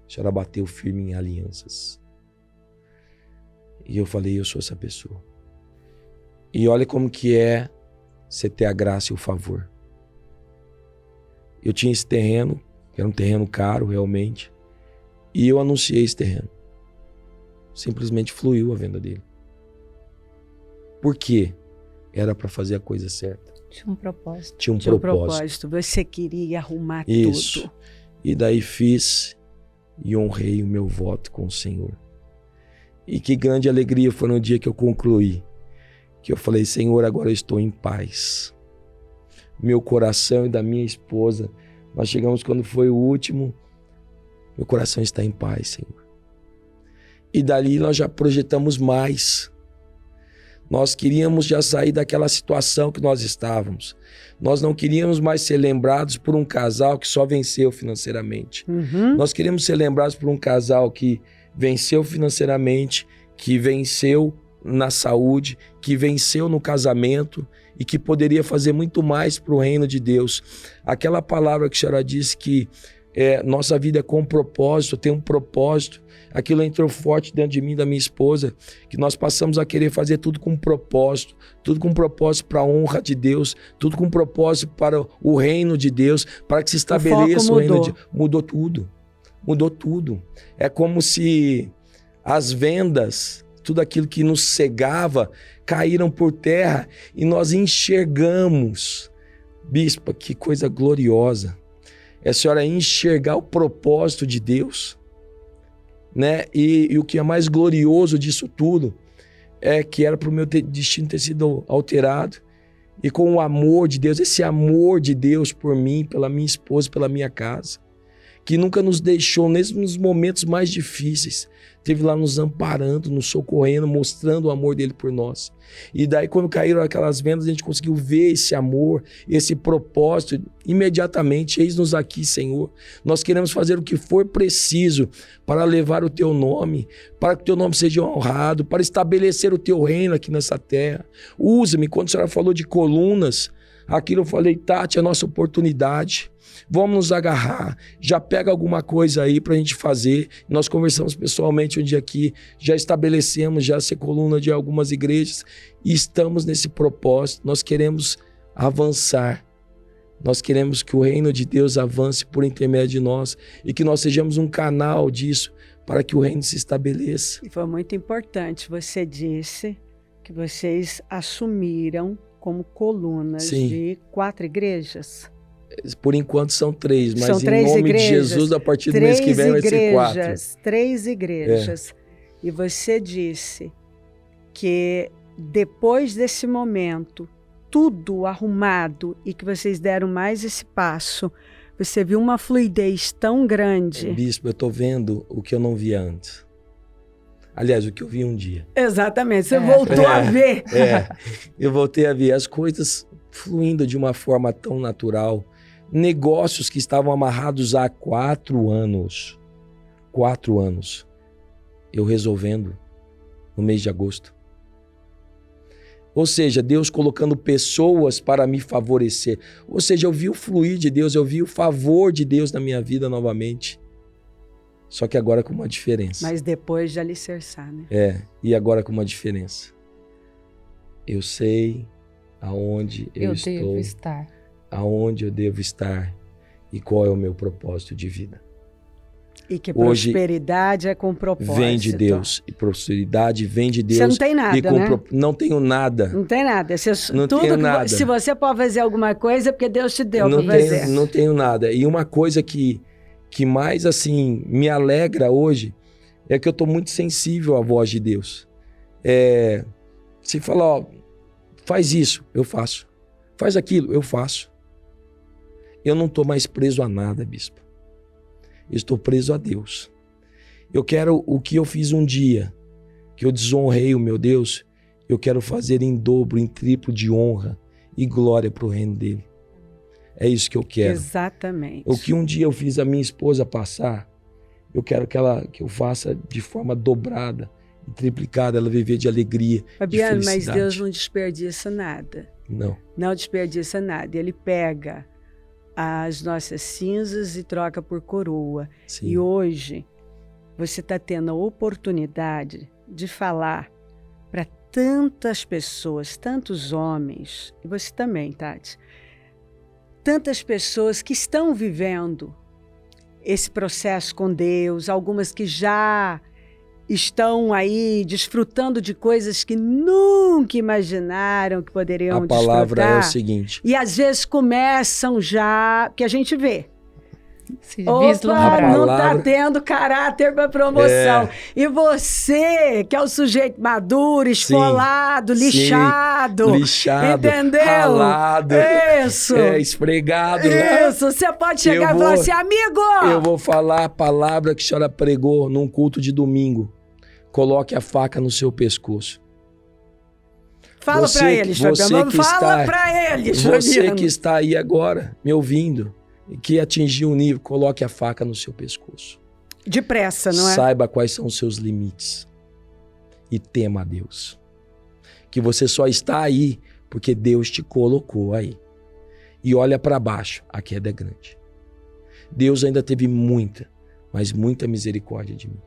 A senhora bateu firme em alianças. E eu falei, eu sou essa pessoa. E olha como que é você ter a graça e o favor. Eu tinha esse terreno, que era um terreno caro realmente, e eu anunciei esse terreno. Simplesmente fluiu a venda dele. Por quê? Era para fazer a coisa certa. Tinha um propósito. Tinha um Tinha um propósito. Você queria arrumar Isso. tudo. E daí fiz e honrei o meu voto com o Senhor. E que grande alegria foi no dia que eu concluí. Que eu falei, Senhor, agora eu estou em paz. Meu coração e da minha esposa, nós chegamos quando foi o último, meu coração está em paz, Senhor. E dali nós já projetamos mais. Nós queríamos já sair daquela situação que nós estávamos. Nós não queríamos mais ser lembrados por um casal que só venceu financeiramente. Uhum. Nós queríamos ser lembrados por um casal que venceu financeiramente, que venceu na saúde, que venceu no casamento e que poderia fazer muito mais para o reino de Deus. Aquela palavra que a senhora disse que nossa vida é com propósito, tem um propósito. Aquilo entrou forte dentro de mim e da minha esposa, que nós passamos a querer fazer tudo com propósito, tudo com propósito para a honra de Deus, tudo com propósito para o reino de Deus, para que se estabeleça o reino de Deus. Mudou tudo, mudou tudo. É como se as vendas, tudo aquilo que nos cegava, caíram por terra e nós enxergamos. Bispa, que coisa gloriosa. É a senhora enxergar o propósito de Deus, né? E o que é mais glorioso disso tudo é que era para o meu destino ter sido alterado e com o amor de Deus, esse amor de Deus por mim, pela minha esposa, pela minha casa, que nunca nos deixou, mesmo nos momentos mais difíceis, esteve lá nos amparando, nos socorrendo, mostrando o amor dele por nós. E daí, quando caíram aquelas vendas, a gente conseguiu ver esse amor, esse propósito, imediatamente. Eis-nos aqui, Senhor. Nós queremos fazer o que for preciso para levar o teu nome, para que o teu nome seja honrado, para estabelecer o teu reino aqui nessa terra. Usa-me. Quando a senhora falou de colunas, aquilo eu falei, Tati, é a nossa oportunidade. Vamos nos agarrar, já pega alguma coisa aí pra gente fazer. Nós conversamos pessoalmente um dia aqui, já estabelecemos já ser coluna de algumas igrejas e estamos nesse propósito. Nós queremos avançar, nós queremos que o reino de Deus avance por intermédio de nós e que nós sejamos um canal disso para que o reino se estabeleça. E foi muito importante, você disse que vocês assumiram como colunas Sim. de 4 igrejas. Por enquanto são 3, mas São em 3 nome igrejas, de Jesus, a partir do mês que vem vai ser 4. 3 igrejas. E você disse que depois desse momento, tudo arrumado e que vocês deram mais esse passo, você viu uma fluidez tão grande. Bispo, eu estou vendo o que eu não via antes. Aliás, o que eu vi um dia. Exatamente, você voltou a ver. Eu voltei a ver as coisas fluindo de uma forma tão natural. Negócios que estavam amarrados há 4 anos. 4 anos. Eu resolvendo no mês de agosto. Ou seja, Deus colocando pessoas para me favorecer. Ou seja, eu vi o fluir de Deus, eu vi o favor de Deus na minha vida novamente. Só que agora com uma diferença. Mas depois de alicerçar, né? E agora com uma diferença. Eu sei aonde eu estou. Devo estar. Aonde eu devo estar e qual é o meu propósito de vida. E que prosperidade é com propósito. Vem de Deus. E prosperidade vem de Deus. Você não tem nada, né? Não tenho nada. Não tem nada. Não tenho nada. Se você pode fazer alguma coisa, é porque Deus te deu para fazer. Não tenho nada. E uma coisa que mais assim me alegra hoje é que eu estou muito sensível à voz de Deus. Se falar, ó, faz isso, eu faço. Faz aquilo, eu faço. Eu não estou mais preso a nada, bispo. Eu estou preso a Deus. Eu quero o que eu fiz um dia, que eu desonrei o meu Deus, eu quero fazer em dobro, em triplo de honra e glória para o reino dele. É isso que eu quero. Exatamente. O que um dia eu fiz a minha esposa passar, eu quero que eu faça de forma dobrada e triplicada, ela viver de alegria, Fabiano, de felicidade. mas Deus não desperdiça nada. Não. Não desperdiça nada. Ele pega as nossas cinzas e troca por coroa. Sim. E hoje você está tendo a oportunidade de falar para tantas pessoas, tantos homens, e você também, Tati, tantas pessoas que estão vivendo esse processo com Deus, algumas que já estão aí desfrutando de coisas que nunca imaginaram que poderiam desfrutar. A palavra é o seguinte. E às vezes começam já, que a gente vê. Opa, não está tendo caráter para promoção. E você, que é o sujeito maduro, esfolado, lixado, entendeu? Ralado, isso, esfregado. Isso, você pode chegar e falar assim, amigo! Eu vou falar a palavra que a senhora pregou num culto de domingo. Coloque a faca no seu pescoço. Fala para eles, Fabiano. Fala para eles, Fabiano. Você que está aí agora, me ouvindo, e que atingiu o nível, coloque a faca no seu pescoço. Depressa, não é? Saiba quais são os seus limites e tema a Deus. Que você só está aí porque Deus te colocou aí. E olha para baixo, a queda é grande. Deus ainda teve muita, mas muita misericórdia de mim.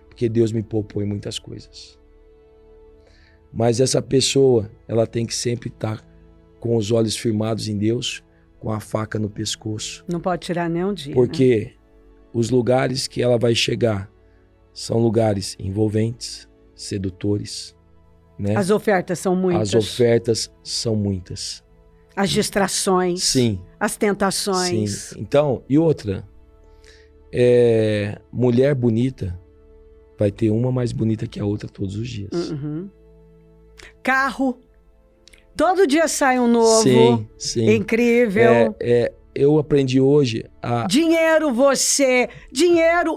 Porque Deus me poupou em muitas coisas. Mas essa pessoa, ela tem que sempre estar com os olhos firmados em Deus, com a faca no pescoço. Não pode tirar nem um dia. Porque os lugares que ela vai chegar são lugares envolventes, sedutores, né? As ofertas são muitas. As ofertas são muitas. As distrações. Sim. As tentações. Sim. Então, e outra, mulher bonita vai ter uma mais bonita que a outra todos os dias. Uhum. Carro. Todo dia sai um novo. Sim, sim. Incrível. eu aprendi hoje a... Dinheiro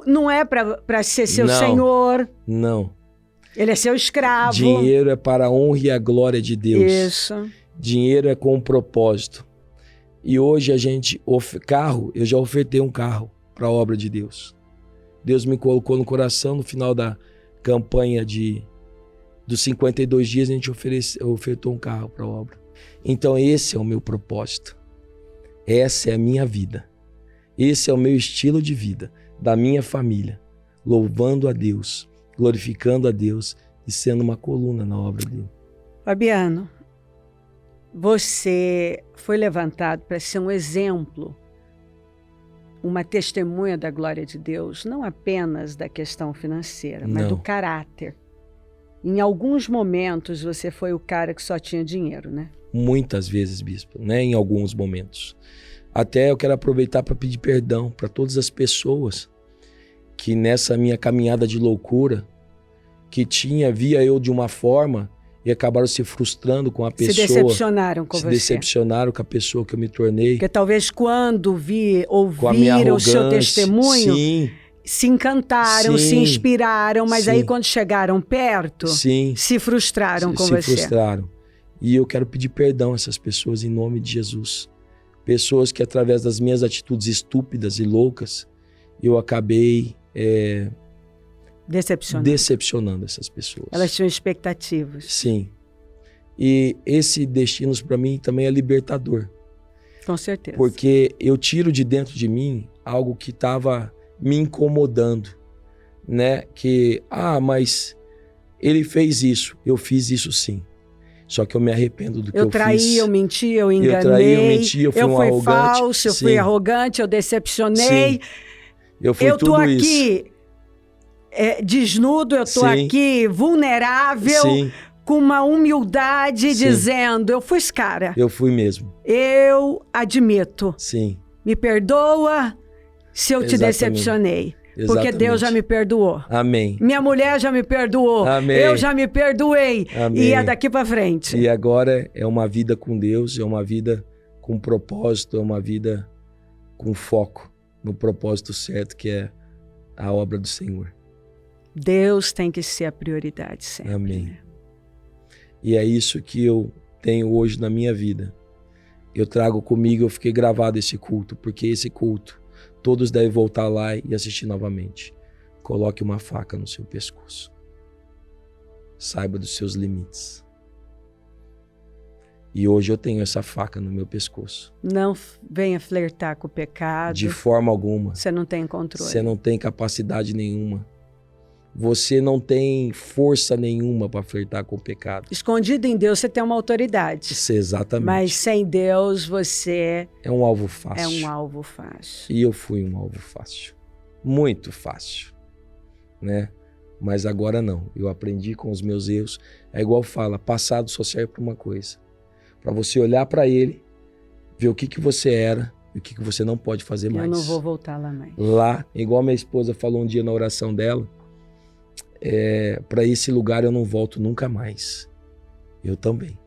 não é para ser seu senhor. Não. Ele é seu escravo. Dinheiro é para a honra e a glória de Deus. Isso. Dinheiro é com um propósito. E hoje eu já ofertei um carro para a obra de Deus. Deus me colocou no coração no final da campanha dos 52 dias, a gente ofertou um carro para a obra. Então esse é o meu propósito. Essa é a minha vida. Esse é o meu estilo de vida, da minha família, louvando a Deus, glorificando a Deus e sendo uma coluna na obra dele. Fabiano, você foi levantado para ser um exemplo, uma testemunha da glória de Deus, não apenas da questão financeira, mas do caráter. Em alguns momentos você foi o cara que só tinha dinheiro, né? Muitas vezes, bispo, né? Em alguns momentos. Até eu quero aproveitar para pedir perdão para todas as pessoas que nessa minha caminhada de loucura, que via eu de uma forma e acabaram se frustrando com a pessoa. Se decepcionaram com você. Se decepcionaram com a pessoa que eu me tornei. Porque talvez quando ouviram o seu testemunho, sim, se encantaram, sim, se inspiraram, mas sim, aí quando chegaram perto, sim, se frustraram com você. Se frustraram. E eu quero pedir perdão a essas pessoas em nome de Jesus. Pessoas que através das minhas atitudes estúpidas e loucas, eu acabei decepcionando essas pessoas. Elas tinham expectativas. Sim. E esse destino para mim também é libertador. Com certeza. Porque eu tiro de dentro de mim algo que estava me incomodando, né? Que, mas ele fez isso, eu fiz isso sim. Só que eu me arrependo do que eu fiz. Eu traí, eu menti, eu enganei. Eu traí, eu menti, eu fui um arrogante. Falso, eu fui arrogante, eu decepcionei. Sim. Eu fui tudo isso. Eu tô aqui desnudo, eu tô aqui vulnerável, com uma humildade, dizendo, eu fui esse cara. Eu fui mesmo. Eu admito. Sim. Me perdoa se eu te decepcionei. Exatamente. Porque Deus já me perdoou. Amém. Minha mulher já me perdoou. Amém. Eu já me perdoei. Amém. E é daqui para frente. E agora é uma vida com Deus, é uma vida com propósito, é uma vida com foco no propósito certo, que é a obra do Senhor. Deus tem que ser a prioridade sempre. Amém. Né? E é isso que eu tenho hoje na minha vida. Eu trago comigo, eu fiquei gravado esse culto, porque esse culto todos devem voltar lá e assistir novamente. Coloque uma faca no seu pescoço. Saiba dos seus limites. E hoje eu tenho essa faca no meu pescoço. Não venha flertar com o pecado. De forma alguma. Você não tem controle. Você não tem capacidade nenhuma. Você não tem força nenhuma para flertar com o pecado. Escondido em Deus, você tem uma autoridade. Isso, exatamente. Mas sem Deus, você... é um alvo fácil. É um alvo fácil. E eu fui um alvo fácil. Muito fácil. Né? Mas agora não. Eu aprendi com os meus erros. É igual fala, passado só serve para uma coisa. Para você olhar para ele, ver o que você era e o que você não pode fazer mais. Eu não vou voltar lá mais. Lá, igual minha esposa falou um dia na oração dela, para esse lugar eu não volto nunca mais. Eu também.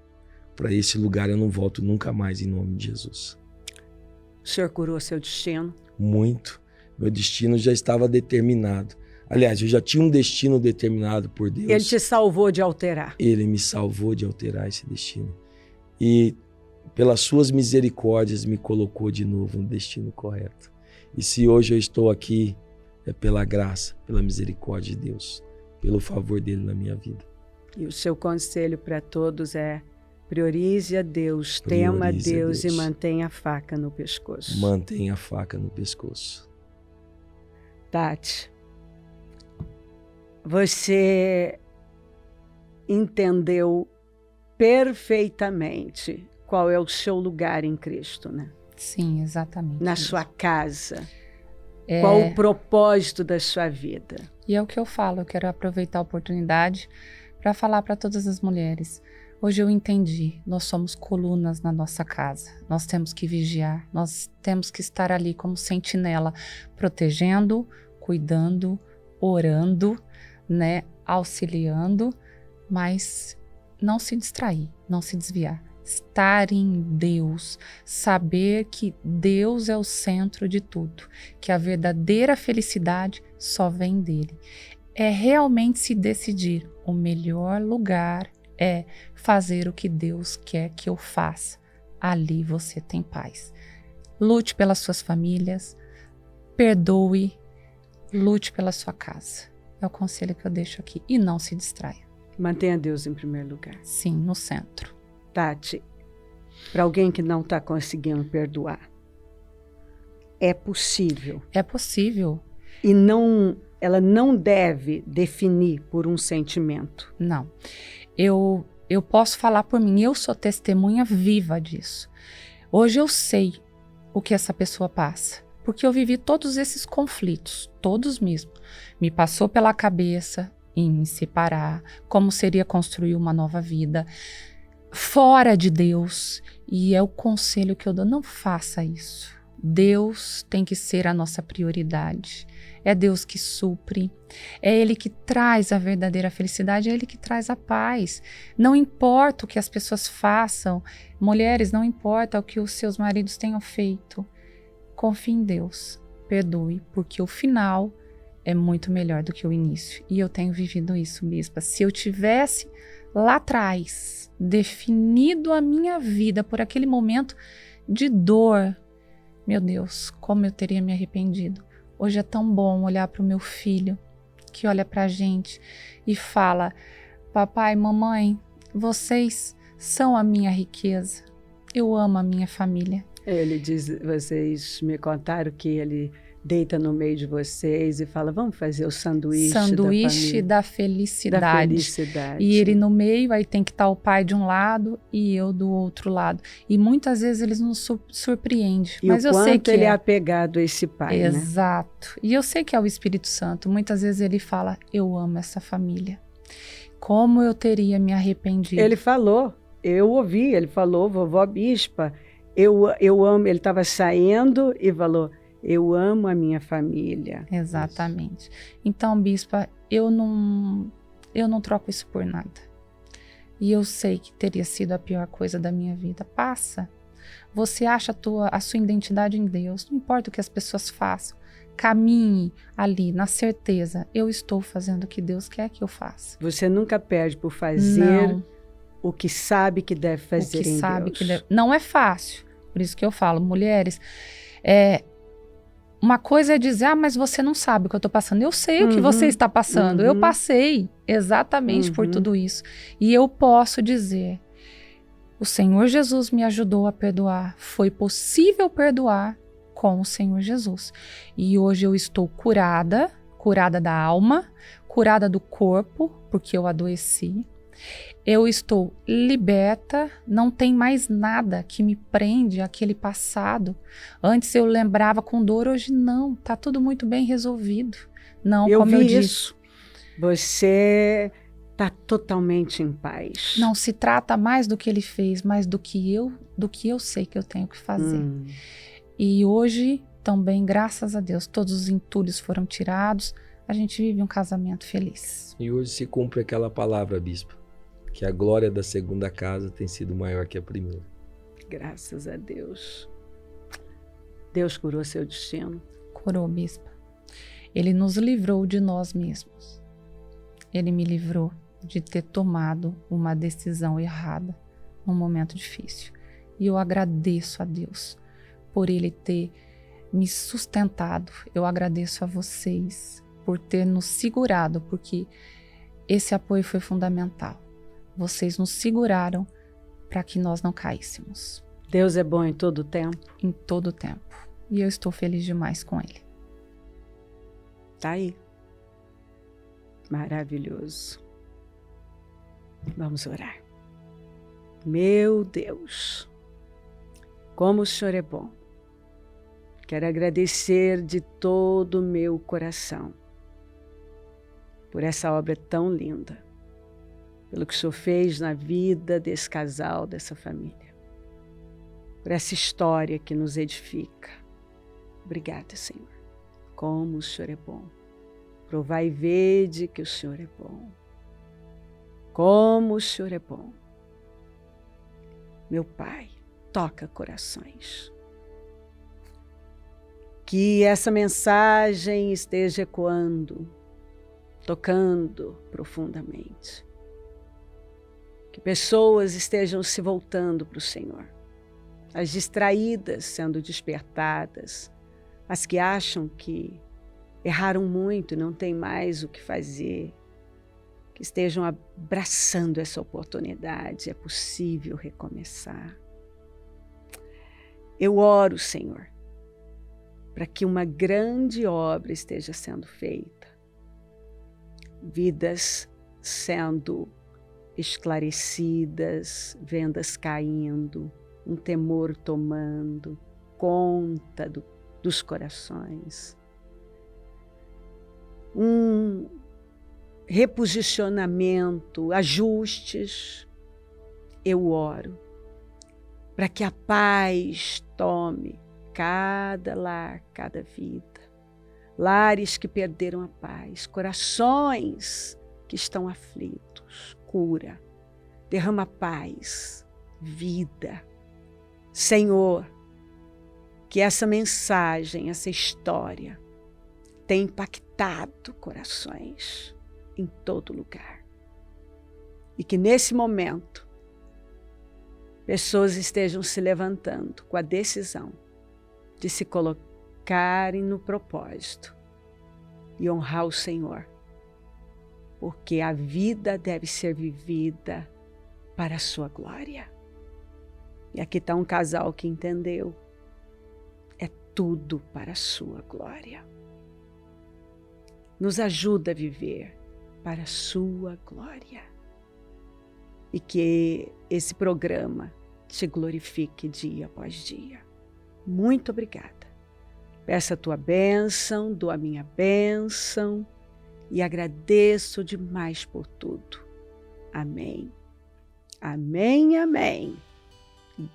Para esse lugar eu não volto nunca mais, em nome de Jesus. O Senhor curou seu destino? Muito. Meu destino já estava determinado. Aliás, eu já tinha um destino determinado por Deus. Ele te salvou de alterar. Ele me salvou de alterar esse destino. E pelas suas misericórdias me colocou de novo no destino correto. E se hoje eu estou aqui, é pela graça, pela misericórdia de Deus, pelo favor dele na minha vida. E o seu conselho para todos é: priorize a Deus, tema a Deus e mantenha a faca no pescoço. Mantenha a faca no pescoço. Tati, você entendeu perfeitamente qual é o seu lugar em Cristo, né? Sim, exatamente. Na sua casa. Qual o propósito da sua vida? E é o que eu falo, eu quero aproveitar a oportunidade para falar para todas as mulheres. Hoje eu entendi, nós somos colunas na nossa casa, nós temos que vigiar, nós temos que estar ali como sentinela, protegendo, cuidando, orando, né, auxiliando, mas não se distrair, não se desviar. estar em Deus, saber que Deus é o centro de tudo, que a verdadeira felicidade só vem dele. É realmente se decidir. O melhor lugar é fazer o que Deus quer que eu faça. Ali você tem paz. Lute pelas suas famílias, perdoe, lute pela sua casa. É o conselho que eu deixo aqui. E não se distraia. Mantenha Deus em primeiro lugar. Sim, no centro. Tati, para alguém que não está conseguindo perdoar, é possível. É possível. E ela não deve definir por um sentimento. Não. Eu posso falar por mim, eu sou testemunha viva disso. Hoje eu sei o que essa pessoa passa, porque eu vivi todos esses conflitos, todos mesmo. Me passou pela cabeça em me separar, como seria construir uma nova vida fora de Deus. E é o conselho que eu dou, não faça isso. Deus tem que ser a nossa prioridade. É Deus que supre, é Ele que traz a verdadeira felicidade, é Ele que traz a paz. Não importa o que as pessoas façam, mulheres, não importa o que os seus maridos tenham feito. Confie em Deus, perdoe, porque o final é muito melhor do que o início. E eu tenho vivido isso, bispa. Se eu tivesse lá atrás definido a minha vida por aquele momento de dor, meu Deus, como eu teria me arrependido. Hoje é tão bom olhar para o meu filho, que olha para a gente e fala: papai, mamãe, vocês são a minha riqueza. Eu amo a minha família. Ele diz, vocês me contaram que ele deita no meio de vocês e fala: vamos fazer o sanduíche da felicidade. Da felicidade. E ele no meio, aí tem que estar o pai de um lado e eu do outro lado. E muitas vezes eles nos surpreendem. E mas o eu quanto sei que ele é apegado a esse pai, né? Exato. E eu sei que é o Espírito Santo. Muitas vezes ele fala: eu amo essa família. Como eu teria me arrependido? Ele falou, eu ouvi, ele falou: vovó Bispa, eu amo. Ele estava saindo e falou: eu amo a minha família. Exatamente. Então, bispa, eu não troco isso por nada. E eu sei que teria sido a pior coisa da minha vida. Passa. Você acha a sua identidade em Deus. Não importa o que as pessoas façam. Caminhe ali na certeza. Eu estou fazendo o que Deus quer que eu faça. Você nunca perde por fazer Não. o que sabe que deve fazer O que em sabe Deus. que deve. Não é fácil. Por isso que eu falo, mulheres, uma coisa é dizer: mas você não sabe o que eu estou passando. Eu sei o que você está passando. Eu passei exatamente por tudo isso. E eu posso dizer: o Senhor Jesus me ajudou a perdoar. Foi possível perdoar com o Senhor Jesus. E hoje eu estou curada da alma, curada do corpo, porque eu adoeci. Eu estou liberta, não tem mais nada que me prende àquele passado. Antes eu lembrava com dor, hoje não, tá tudo muito bem resolvido. Não, eu como vi eu disse. Isso. Você está totalmente em paz. Não se trata mais do que ele fez, mas do que eu sei que eu tenho que fazer. E hoje também, graças a Deus, todos os entulhos foram tirados. A gente vive um casamento feliz. E hoje se cumpre aquela palavra, bispo, que a glória da segunda casa tem sido maior que a primeira. Graças a Deus. Deus curou seu destino. Curou, bispa. Ele nos livrou de nós mesmos. Ele me livrou de ter tomado uma decisão errada num momento difícil. E eu agradeço a Deus por Ele ter me sustentado. Eu agradeço a vocês por ter nos segurado, porque esse apoio foi fundamental. Vocês nos seguraram para que nós não caíssemos. Deus é bom em todo o tempo? Em todo o tempo. E eu estou feliz demais com Ele. Tá aí. Maravilhoso. Vamos orar. Meu Deus, como o Senhor é bom. Quero agradecer de todo o meu coração por essa obra tão linda, pelo que o Senhor fez na vida desse casal, dessa família, por essa história que nos edifica. Obrigada, Senhor. Como o Senhor é bom. Provai e vede que o Senhor é bom. Como o Senhor é bom. meu Pai, toca corações. Que essa mensagem esteja ecoando, tocando profundamente. Que pessoas estejam se voltando para o Senhor. As distraídas sendo despertadas. As que acham que erraram muito e não têm mais o que fazer. Que estejam abraçando essa oportunidade. É possível recomeçar. Eu oro, Senhor, para que uma grande obra esteja sendo feita. Vidas sendo esclarecidas, vendas caindo, um temor tomando conta dos corações. Um reposicionamento, ajustes. Eu oro para que a paz tome cada lar, cada vida. Lares que perderam a paz, corações que estão aflitos, cura, derrama paz, vida. Senhor, que essa mensagem, essa história tenha impactado corações em todo lugar. E que nesse momento, pessoas estejam se levantando com a decisão de se colocarem no propósito e honrar o Senhor, porque a vida deve ser vivida para a sua glória. E aqui está um casal que entendeu, é tudo para a sua glória. Nos ajuda a viver para a sua glória. E que esse programa te glorifique dia após dia. Muito obrigada. Peço a tua bênção, dou a minha bênção e agradeço demais por tudo. Amém. Amém, amém.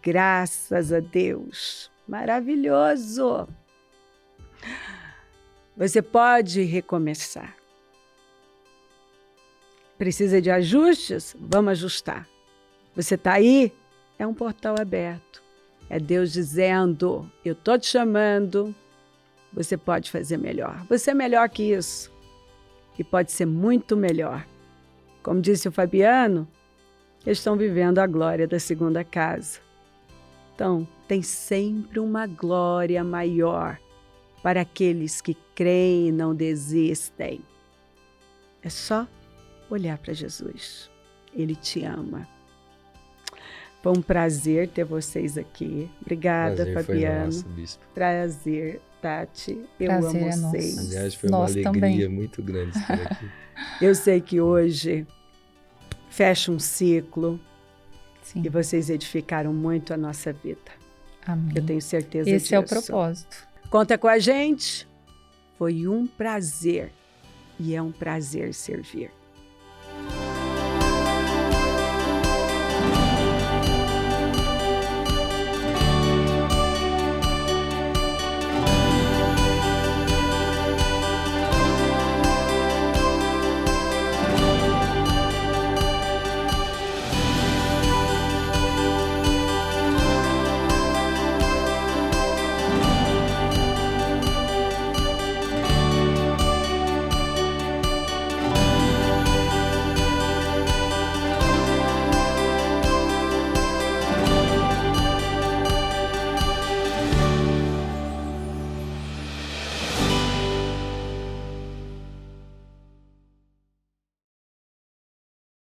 Graças a Deus. Maravilhoso. Você pode recomeçar. Precisa de ajustes? Vamos ajustar. Você está aí? É um portal aberto. É Deus dizendo, eu estou te chamando, você pode fazer melhor. Você é melhor que isso. E pode ser muito melhor. Como disse o Fabiano, eles estão vivendo a glória da segunda casa. Então, tem sempre uma glória maior para aqueles que creem e não desistem. É só olhar para Jesus. Ele te ama. Foi um prazer ter vocês aqui. Obrigada, Prazer Fabiano. Foi nosso, Bispo. Prazer, Tati. Eu Prazer amo é nosso. vocês. Aliás, foi Nós uma alegria também. muito grande estar aqui. Eu sei que hoje fecha um ciclo Sim. e vocês edificaram muito a nossa vida. Amém. Eu tenho certeza Esse disso. é o propósito. Conta com a gente. Foi um prazer e é um prazer servir.